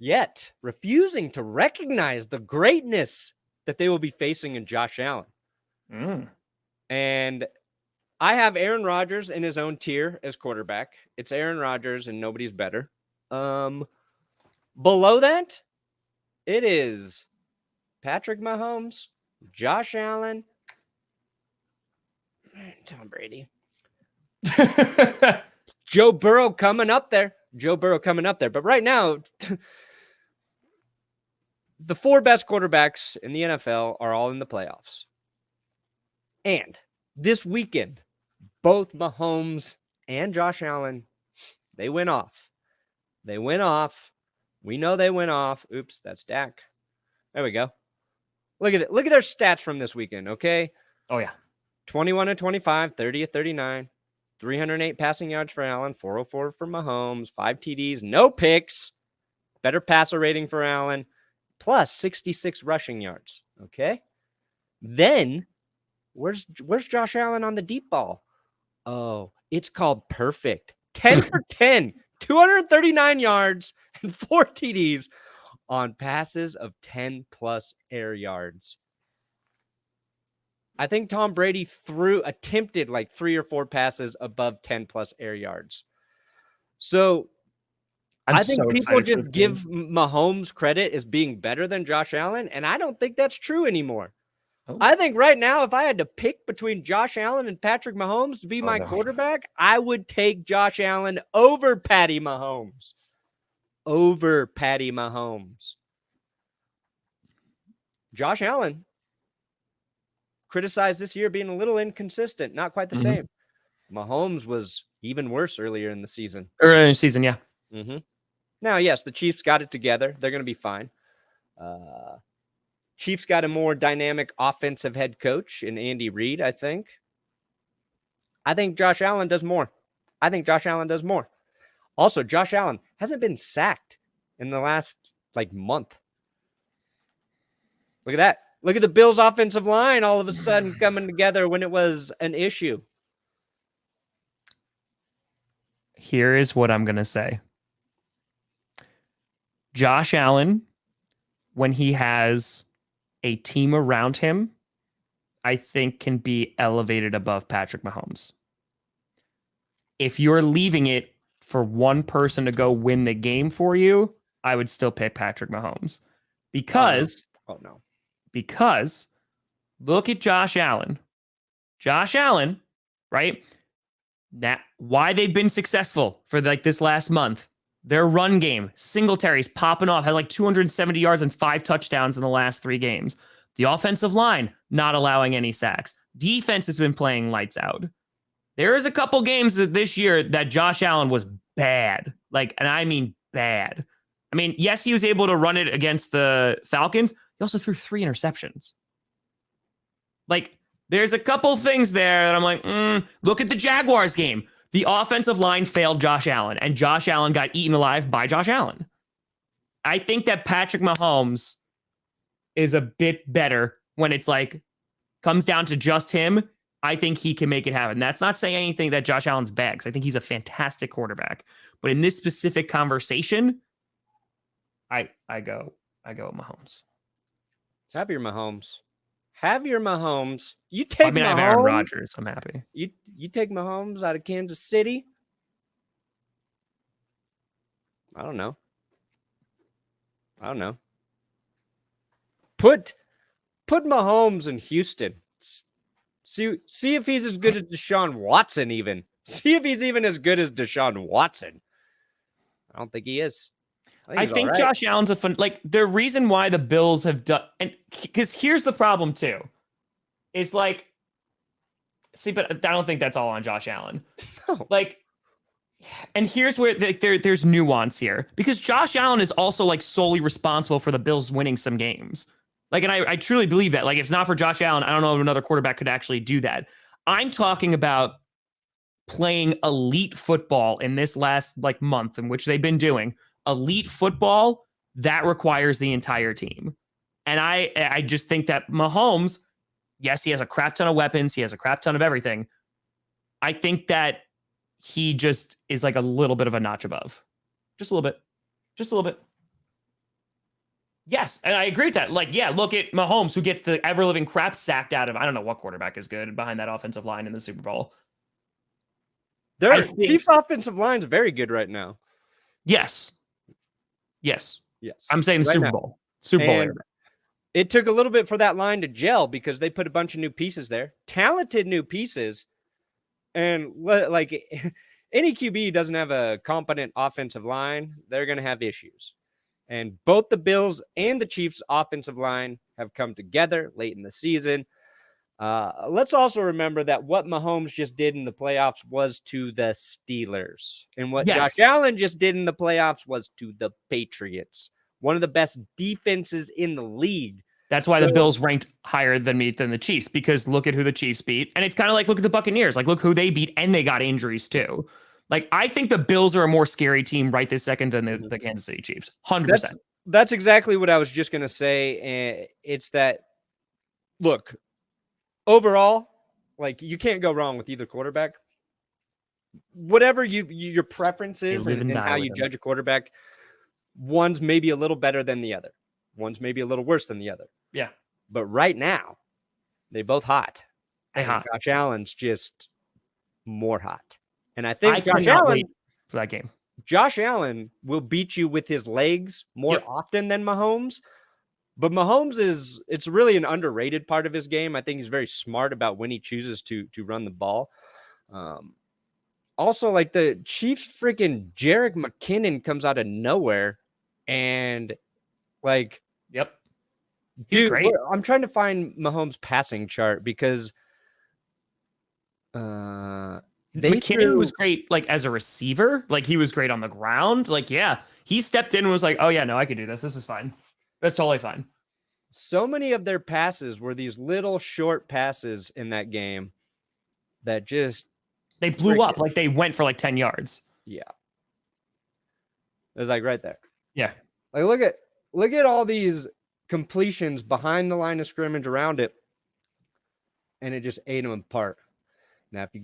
Yet refusing to recognize the greatness that they will be facing in Josh Allen. And I have Aaron Rodgers in his own tier as quarterback. It's Aaron Rodgers and nobody's better. Below that, it is Patrick Mahomes, Josh Allen, Tom Brady. Joe Burrow coming up there. But right now, the 4 best quarterbacks in the NFL are all in the playoffs. And this weekend, both Mahomes and Josh Allen, they went off. We know they went off. Oops, that's Dak. There we go. Look at it. Look at their stats from this weekend, okay? Oh, yeah. 21-25, 30-39, 308 passing yards for Allen, 404 for Mahomes, 5 TDs, no picks, better passer rating for Allen, plus 66 rushing yards, okay? Then, where's Josh Allen on the deep ball? Oh, it's called perfect. 10 for 10, 239 yards and 4 TDs on passes of 10-plus air yards. I think Tom Brady attempted like 3 or 4 passes above 10-plus air yards. So I think people just give Mahomes credit as being better than Josh Allen, and I don't think that's true anymore. Oh. I think right now, if I had to pick between Josh Allen and Patrick Mahomes to be my quarterback, I would take Josh Allen over Patty Mahomes. Josh Allen criticized this year being a little inconsistent, not quite the same. Mahomes was even worse earlier in the season. Yeah. Now, yes, the Chiefs got it together. They're going to be fine. Chiefs got a more dynamic offensive head coach in Andy Reid, I think. I think Josh Allen does more. Also, Josh Allen hasn't been sacked in the last, month. Look at that. Look at the Bills' offensive line all of a sudden coming together when it was an issue. Here is what I'm going to say. Josh Allen, when he has a team around him, I think can be elevated above Patrick Mahomes. If you're leaving it for one person to go win the game for you, I would still pick Patrick Mahomes. Because look at Josh Allen. Josh Allen, right? That why they've been successful for this last month. Their run game, Singletary's popping off, has 270 yards and 5 touchdowns in the last 3 games. The offensive line not allowing any sacks. Defense has been playing lights out. There is a couple games this year that Josh Allen was bad. And I mean bad. I mean, yes, he was able to run it against the Falcons. He also threw 3 interceptions. There's a couple things there that I'm look at the Jaguars game. The offensive line failed Josh Allen, and Josh Allen got eaten alive by Josh Allen. I think that Patrick Mahomes is a bit better when it's comes down to just him. I think he can make it happen. That's not saying anything that Josh Allen's bad, because I think he's a fantastic quarterback. But in this specific conversation, I go with Mahomes. Have your Mahomes. You take Mahomes. I have Aaron Rodgers. I'm happy. You take Mahomes out of Kansas City. I don't know. Put Mahomes in Houston. See if he's as good as Deshaun Watson even. See if he's even as good as Deshaun Watson. I don't think he is. I think Josh Allen's a fun. The reason why the Bills have done, and because here's the problem too, is but I don't think that's all on Josh Allen. No. And here's where there's nuance here, because Josh Allen is also solely responsible for the Bills winning some games. And I truly believe that. If it's not for Josh Allen, I don't know if another quarterback could actually do that. I'm talking about playing elite football in this last month, in which they've been doing elite football. That requires the entire team. And I just think that Mahomes, yes, he has a crap ton of weapons. He has a crap ton of everything. I think that he just is a little bit of a notch above. Just a little bit. Yes, and I agree with that. Like, yeah, look at Mahomes, who gets the ever-living crap sacked out of. I don't know what quarterback is good behind that offensive line in the Super Bowl. Their Chiefs' offensive line is very good right now. Yes. I'm saying the right Super now. Bowl. Super Bowl era. It took a little bit for that line to gel because they put a bunch of new pieces there, talented new pieces, and like any QB doesn't have a competent offensive line, they're going to have issues. And both the Bills and the Chiefs' offensive line have come together late in the season. Let's also remember that what Mahomes just did in the playoffs was to the Steelers. And what Josh Allen just did in the playoffs was to the Patriots. One of the best defenses in the league. That's why the Bills ranked higher than the Chiefs, because look at who the Chiefs beat. And it's kind of like, look at the Buccaneers. Like, look who they beat, and they got injuries too. Like, I think the Bills are a more scary team right this second than the Kansas City Chiefs. 100%. That's exactly what I was just going to say. And it's that, look, overall, like, you can't go wrong with either quarterback. Whatever your preference is and how you judge a quarterback, one's maybe a little better than the other. One's maybe a little worse than the other. Yeah. But right now, they both hot. Josh Allen's just more hot. And I think Josh Allen for that game. Josh Allen will beat you with his legs more often than Mahomes. But Mahomes it's really an underrated part of his game. I think he's very smart about when he chooses to run the ball. Also, like, the Chiefs freaking Jerick McKinnon comes out of nowhere and like, dude, great. I'm trying to find Mahomes' passing chart because McKinnon was great, like, as a receiver. Like, he was great on the ground. Like, yeah, he stepped in and was like, oh yeah, no, I could do this. This is fine. That's totally fine. So many of their passes were these little short passes in that game that just they blew up. Like, they went for like 10 yards. Yeah. It was like right there. Yeah. Like, look at all these completions behind the line of scrimmage around it, and it just ate them apart. Now, if you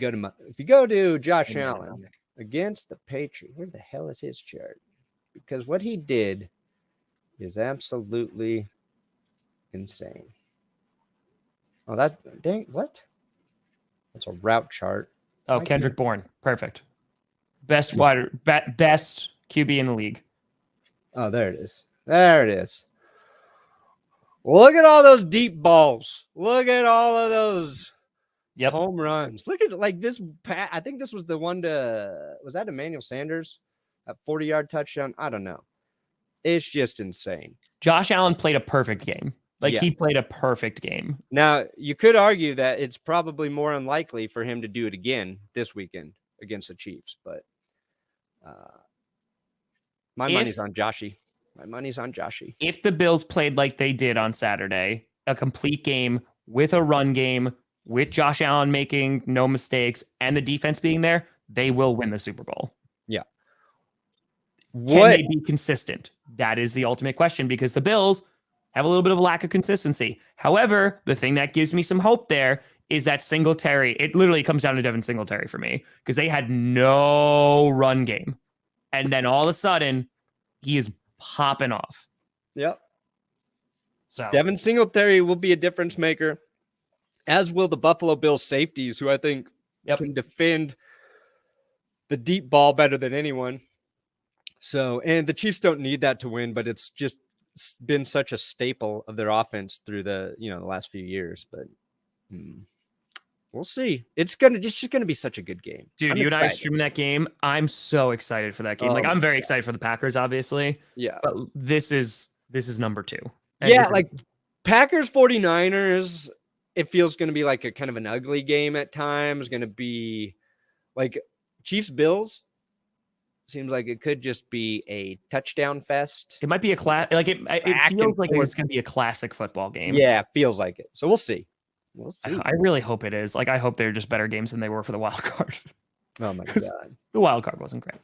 go to Josh Allen against the Patriots, where the hell is his chart? Because what he did is absolutely insane. Oh, what? That's a route chart. Oh, Kendrick Bourne. Perfect. Best QB in the league. Oh, there it is. There it is. Look at all those deep balls. Look at all of those home runs. Look at, like, this. I think this was the one was that Emmanuel Sanders? That 40-yard touchdown? I don't know. It's just insane. Josh Allen played a perfect game. Like, he played a perfect game. Now, you could argue that it's probably more unlikely for him to do it again this weekend against the Chiefs, but my money's on Joshy. My money's on Joshy. If the Bills played like they did on Saturday, a complete game with a run game, with Josh Allen making no mistakes and the defense being there, they will win the Super Bowl. Yeah. Can they be consistent? That is the ultimate question, because the Bills have a little bit of a lack of consistency. However, the thing that gives me some hope there is that Singletary. It literally comes down to Devin Singletary for me, because they had no run game. And then all of a sudden, he is popping off. Yep. So Devin Singletary will be a difference maker, as will the Buffalo Bills safeties, who I think can defend the deep ball better than anyone. So, and the Chiefs don't need that to win, but it's just been such a staple of their offense through the last few years. But we'll see. It's just gonna be such a good game, dude. You and I are streaming that game. I'm so excited for that game. Like, I'm very excited for the Packers, obviously. Yeah, but this is number two. Yeah, like Packers 49ers. It feels going to be like a kind of an ugly game at times. Going to be like Chiefs Bills. Seems like it could just be a touchdown fest. It might be a class. Like it feels like it's going to be a classic football game. Yeah, it feels like it. So we'll see. We'll see. I really hope it is. Like, I hope they're just better games than they were for the wild card. Oh my god, the wild card wasn't great.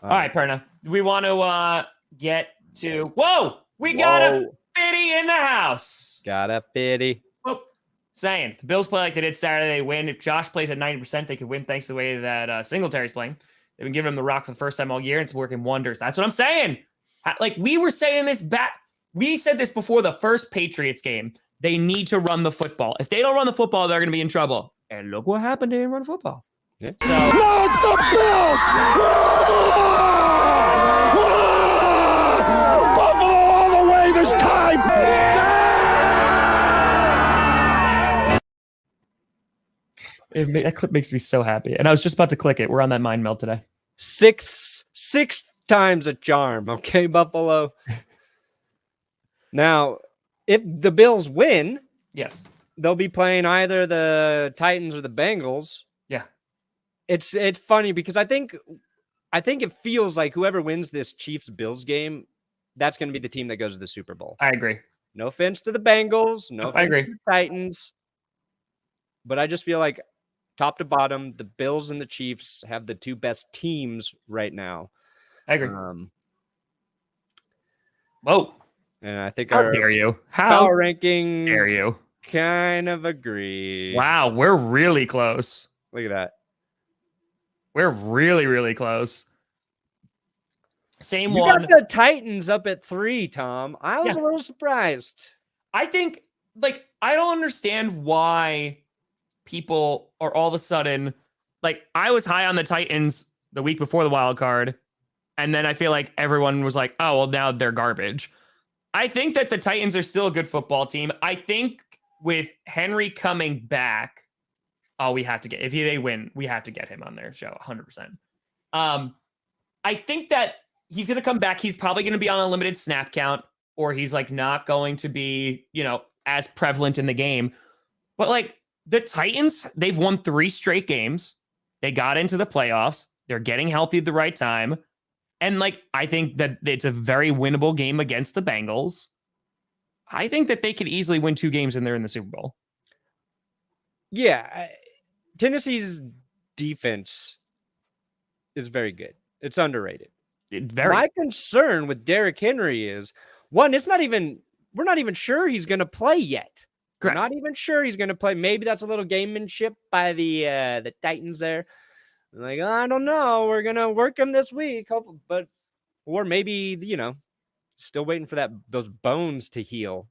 All right, Perna. We want to get to. Whoa, we got a Fitty in the house. Got a Fitty. Saying if the Bills play like they did Saturday, they win. If Josh plays at 90%, they could win thanks to the way that Singletary's playing. They've been giving him the rock for the first time all year, and it's working wonders. That's what I'm saying. Like, we were saying this back. We said this before the first Patriots game. They need to run the football. If they don't run the football, they're going to be in trouble. And look what happened. They didn't run football. Yeah. So No, it's the Bills! Buffalo all the way this time! that clip makes me so happy. And I was just about to click it. We're on that mind meld today. Sixth times a charm. Okay, Buffalo. Now, if the Bills win, Yes. they'll be playing either the Titans or the Bengals. Yeah. It's funny because I think it feels like whoever wins this Chiefs-Bills game, that's going to be the team that goes to the Super Bowl. I agree. No offense to the Bengals, no offense I agree. to the Titans, but I just feel like top to bottom, the Bills and the Chiefs have the two best teams right now. I agree. Whoa. And I think How our dare you? How power ranking dare you? kind of agree. Wow, we're really close. Look at that. We're really, really close. Same You one. got the Titans up at 3, Tom. I was a little surprised. I think, like, I don't understand why people are all of a sudden, like, I was high on the Titans the week before the wild card, and then I feel like everyone was like, oh, well, now they're garbage. I think that the Titans are still a good football team. I think with Henry coming back, we have to get, if they win, we have to get him on their show 100%. I think that he's going to come back. He's probably going to be on a limited snap count, or he's like not going to be, as prevalent in the game. But like the Titans, they've won 3 straight games. They got into the playoffs. They're getting healthy at the right time. And like, I think that it's a very winnable game against the Bengals. I think that they could easily win 2 games and they're in the Super Bowl. Yeah. Tennessee's defense is very good. It's underrated. My concern with Derrick Henry is, one, we're not even sure he's going to play yet. Correct. We're not even sure he's going to play. Maybe that's a little gamemanship by the Titans there. Like, I don't know. We're going to work him this week. Or maybe, still waiting for those bones to heal.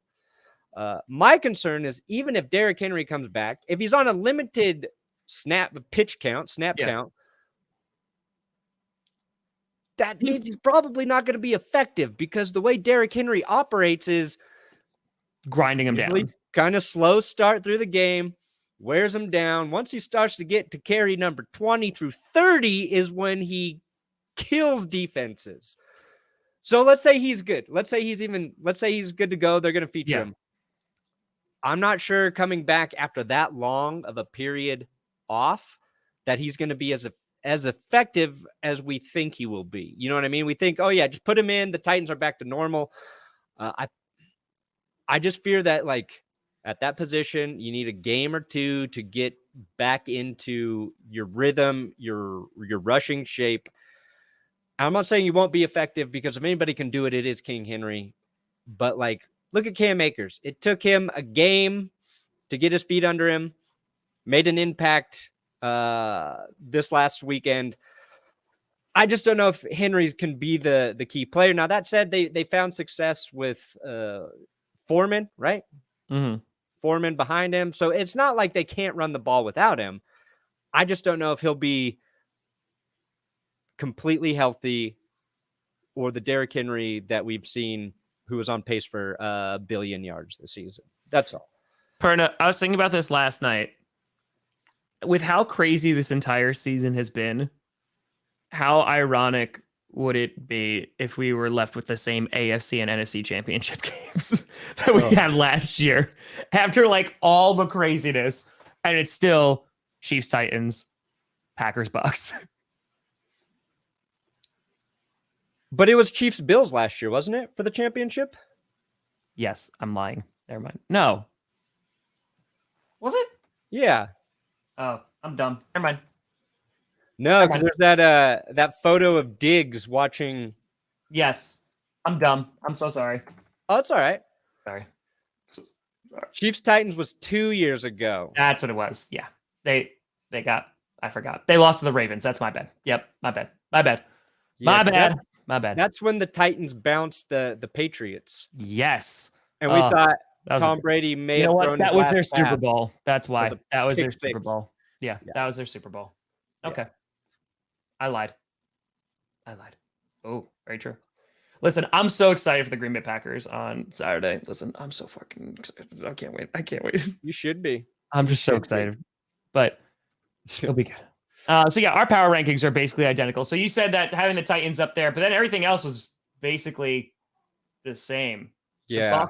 My concern is, even if Derrick Henry comes back, if he's on a limited snap count, that means he's probably not going to be effective, because the way Derrick Henry operates is grinding him down. Kind of slow start through the game, wears him down. Once he starts to get to carry number 20 through 30 is when he kills defenses. So let's say he's good. Let's say he's good to go. They're going to feature him. I'm not sure coming back after that long of a period off that he's going to be as effective as we think he will be. You know what I mean? We think, oh yeah, just put him in. The Titans are back to normal. I just fear that, like, at that position, you need a game or two to get back into your rhythm, your rushing shape. I'm not saying you won't be effective, because if anybody can do it, it is King Henry. But like, look at Cam Akers. It took him a game to get his feet under him, made an impact this last weekend. I just don't know if Henry can be the key player. Now, that said, they found success with Foreman, right? Mm-hmm. Foreman behind him. So it's not like they can't run the ball without him. I just don't know if he'll be completely healthy, or the Derrick Henry that we've seen, who was on pace for 1 billion yards this season. That's all. Perna, I was thinking about this last night. With how crazy this entire season has been, how ironic would it be if we were left with the same AFC and NFC championship games that we had last year, after like all the craziness, and it's still Chiefs, Titans, Packers, Bucks. But it was Chiefs Bills last year, wasn't it, for the championship? Yes, I'm lying. Never mind. No. Was it? Yeah. Oh, I'm dumb. Never mind. No, because there's that photo of Diggs watching. Yes, I'm dumb. I'm so sorry. Oh, it's all right. Sorry. Chiefs Titans was 2 years ago. That's what it was. Yeah, they got. I forgot. They lost to the Ravens. That's my bad. Yep, my bad. Yeah, My bad. That's when the Titans bounced the Patriots. Yes. And we thought that was Tom Brady may you know have what? thrown That his was last their Super pass. Bowl. That's why. Was a That was their pick Super six. Bowl. Yeah, Yeah. that was their Super Bowl. Yeah. Okay. I lied. Oh, very true. Listen, I'm so excited for the Green Bay Packers on Saturday. Listen, I'm so fucking excited. I can't wait. You should be. I'm just so excited. But it'll be good. So yeah, our power rankings are basically identical. So you said that having the Titans up there, but then everything else was basically the same. Yeah.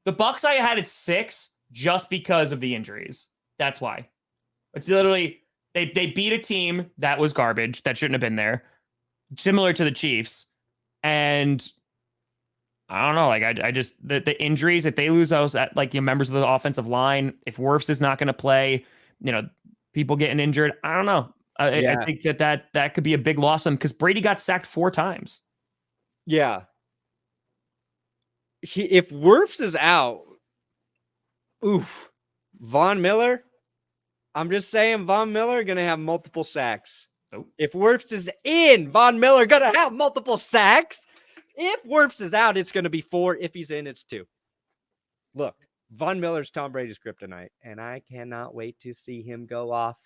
The Bucks I had at 6 just because of the injuries. That's why. It's literally they beat a team that was garbage that shouldn't have been there, similar to the Chiefs. And I don't know, like I just the injuries, if they lose those at like members of the offensive line, if Wirfs is not going to play, people getting injured, I don't know. I think that could be a big loss on them because Brady got sacked 4 times. Yeah. If Wirfs is out, oof, Von Miller, I'm just saying Von Miller going to have multiple sacks. Nope. If Wirfs is in, Von Miller going to have multiple sacks. If Wirfs is out, it's going to be 4. If he's in, it's 2. Look, Von Miller's Tom Brady's kryptonite, and I cannot wait to see him go off.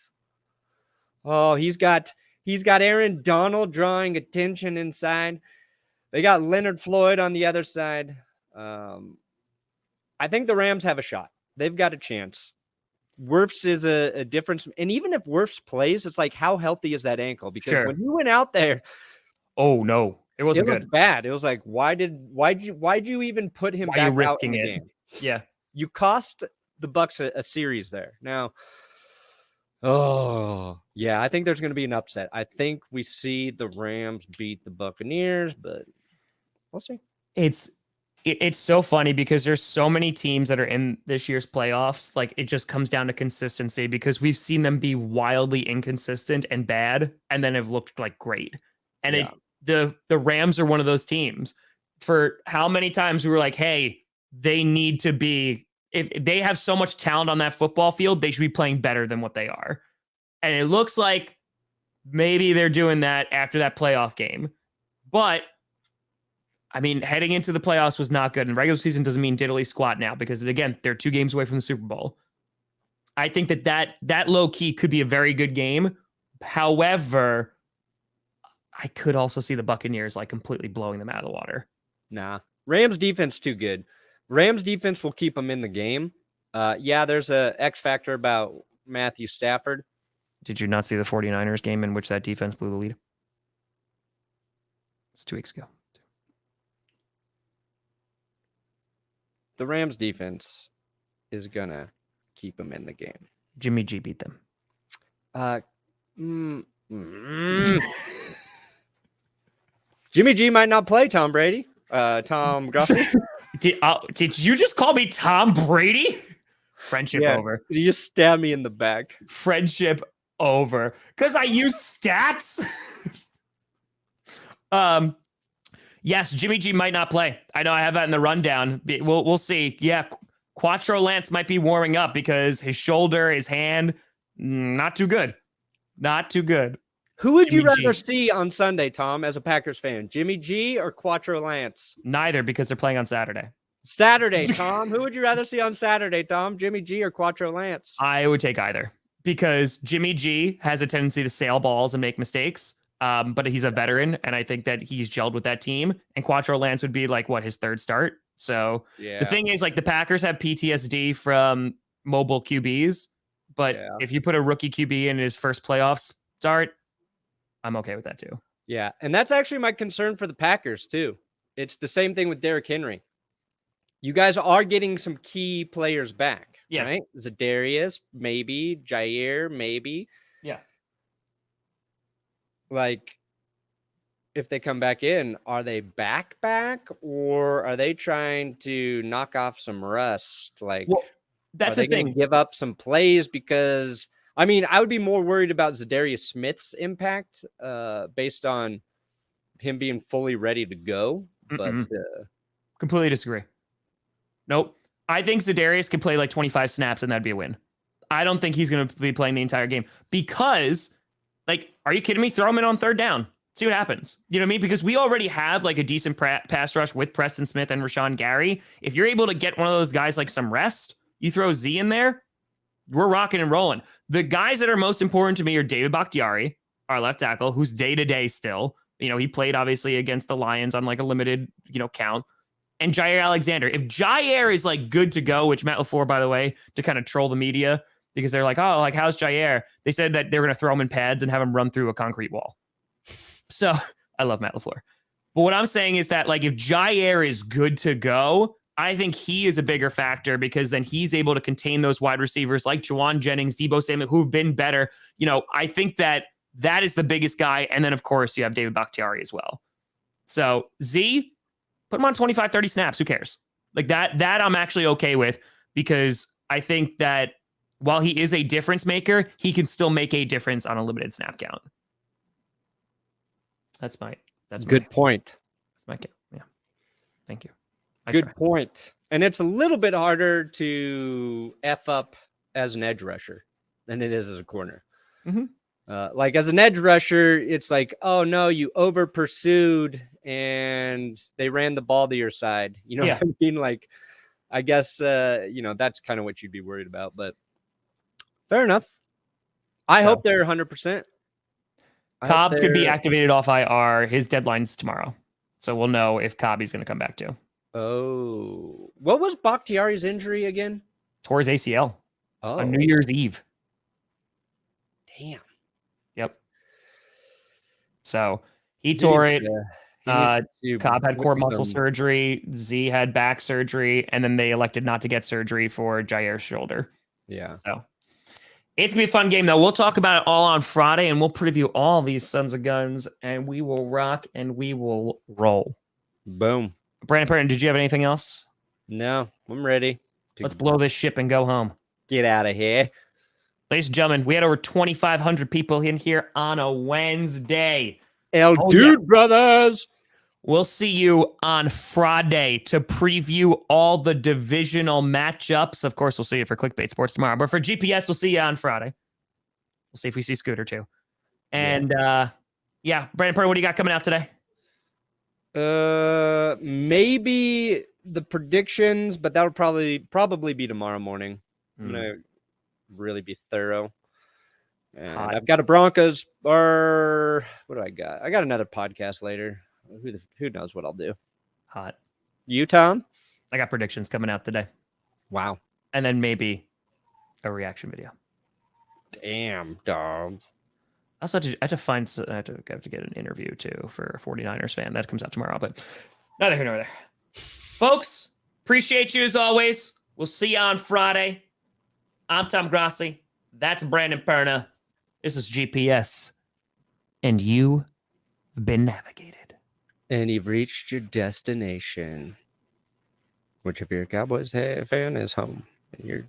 Oh, he's got Aaron Donald drawing attention inside. They got Leonard Floyd on the other side. I think the Rams have a shot. They've got a chance. Wirfs is a difference. And even if Wirfs plays, it's like, how healthy is that ankle? Because when you went out there, oh no, it wasn't good. Bad. It was like, why'd you even put him back out in the game? Yeah. You cost the Bucks a series there. Now, I think there's going to be an upset. I think we see the Rams beat the Buccaneers, but we'll see. It's so funny because there's so many teams that are in this year's playoffs. Like it just comes down to consistency because we've seen them be wildly inconsistent and bad and then have looked like great. And the Rams are one of those teams. For how many times we were like, hey, they need to be, if they have so much talent on that football field, they should be playing better than what they are. And it looks like maybe they're doing that after that playoff game. But I mean, heading into the playoffs was not good. And regular season doesn't mean diddly squat now because, again, they're 2 games away from the Super Bowl. I think that low key could be a very good game. However, I could also see the Buccaneers like completely blowing them out of the water. Nah, Rams defense too good. Rams defense will keep them in the game. There's a X factor about Matthew Stafford. Did you not see the 49ers game in which that defense blew the lead? It's 2 weeks ago. The Rams defense is going to keep them in the game. Jimmy G beat them. Jimmy G might not play Tom Brady. Tom Grossi. Did you just call me Tom Brady? Friendship over. You just stabbed me in the back. Friendship over. Because I use stats? Yes, Jimmy G might not play. I know I have that in the rundown. We'll see. Yeah, Quattro Lance might be warming up because his shoulder, his hand, not too good. Not too good. Who would you rather see on Sunday, Tom, as a Packers fan? Jimmy G or Quattro Lance? Neither, because they're playing on Saturday. Saturday, Tom. Who would you rather see on Saturday, Tom? Jimmy G or Quattro Lance? I would take either because Jimmy G has a tendency to sail balls and make mistakes. But he's a veteran, and I think that he's gelled with that team. And Quattro Lance would be like his 3rd start. So the thing is, like, the Packers have PTSD from mobile QBs, but if you put a rookie QB in his first playoff start, I'm okay with that too. Yeah, and that's actually my concern for the Packers too. It's the same thing with Derrick Henry. You guys are getting some key players back, right? Zadarius, maybe. Jair, maybe. Yeah. Like, if they come back in, are they back, or are they trying to knock off some rust? Like, that's the thing. Give up some plays because, I mean, I would be more worried about Zadarius Smith's impact based on him being fully ready to go. But completely disagree. Nope. I think Zadarius could play like 25 snaps and that'd be a win. I don't think he's going to be playing the entire game because, like, are you kidding me? Throw him in on 3rd down. See what happens. You know what I mean? Because we already have like a decent pass rush with Preston Smith and Rashawn Gary. If you're able to get one of those guys like some rest, you throw Z in there, we're rocking and rolling. The guys that are most important to me are David Bakhtiari, our left tackle, who's day-to-day still. You know, he played obviously against the Lions on like a limited, count. And Jair Alexander. If Jair is like good to go, which Matt LaFleur, by the way, to kind of troll the media, because they're like, oh, like how's Jair? They said that they were going to throw him in pads and have him run through a concrete wall. So I love Matt LaFleur. But what I'm saying is that like if Jair is good to go, I think he is a bigger factor because then he's able to contain those wide receivers like Juwan Jennings, Deebo Samuel, who've been better. I think that is the biggest guy. And then, of course, you have David Bakhtiari as well. So Z, put him on 25, 30 snaps. Who cares? Like that I'm actually okay with because I think that while he is a difference maker, he can still make a difference on a limited snap count. That's good point. That's my count. Yeah. Thank you. Good point. And it's a little bit harder to F up as an edge rusher than it is as a corner. Mm-hmm. Like as an edge rusher, it's like, oh no, you over pursued and they ran the ball to your side. You know what I mean? Like, I guess, that's kind of what you'd be worried about, but fair enough. I hope they're 100%. Cobb could be activated off IR. His deadline's tomorrow. So we'll know if Cobb's going to come back too. Oh, what was Bakhtiari's injury again? Tore his ACL on New Year's Eve. Damn. Yep. So he tore it. Cobb had core muscle surgery. Z had back surgery. And then they elected not to get surgery for Jair's shoulder. Yeah. So it's going to be a fun game, though. We'll talk about it all on Friday, and we'll preview all these sons of guns, and we will rock and we will roll. Boom. Brandon Perna, did you have anything else? No, I'm ready. Let's blow this ship and go home. Get out of here. Ladies and gentlemen, we had over 2,500 people in here on a Wednesday. Brothers. We'll see you on Friday to preview all the divisional matchups. Of course, we'll see you for Clickbait Sports tomorrow. But for GPS, we'll see you on Friday. We'll see if we see Scooter too. And Brandon Perna, what do you got coming out today? Maybe the predictions, but that'll probably be tomorrow morning. I'm gonna really be thorough. And I've got a Broncos or what do I got? I got another podcast later. Who knows what I'll do? Hot. You, Tom? I got predictions coming out today. Wow. And then maybe a reaction video. Damn, dog. I have to get an interview too for a 49ers fan. That comes out tomorrow, but neither here nor there. Folks, appreciate you as always. We'll see you on Friday. I'm Tom Grossi. That's Brandon Perna. This is GPS. And you've been navigated. And you've reached your destination. Which, if you're a Cowboys fan, is home. And you're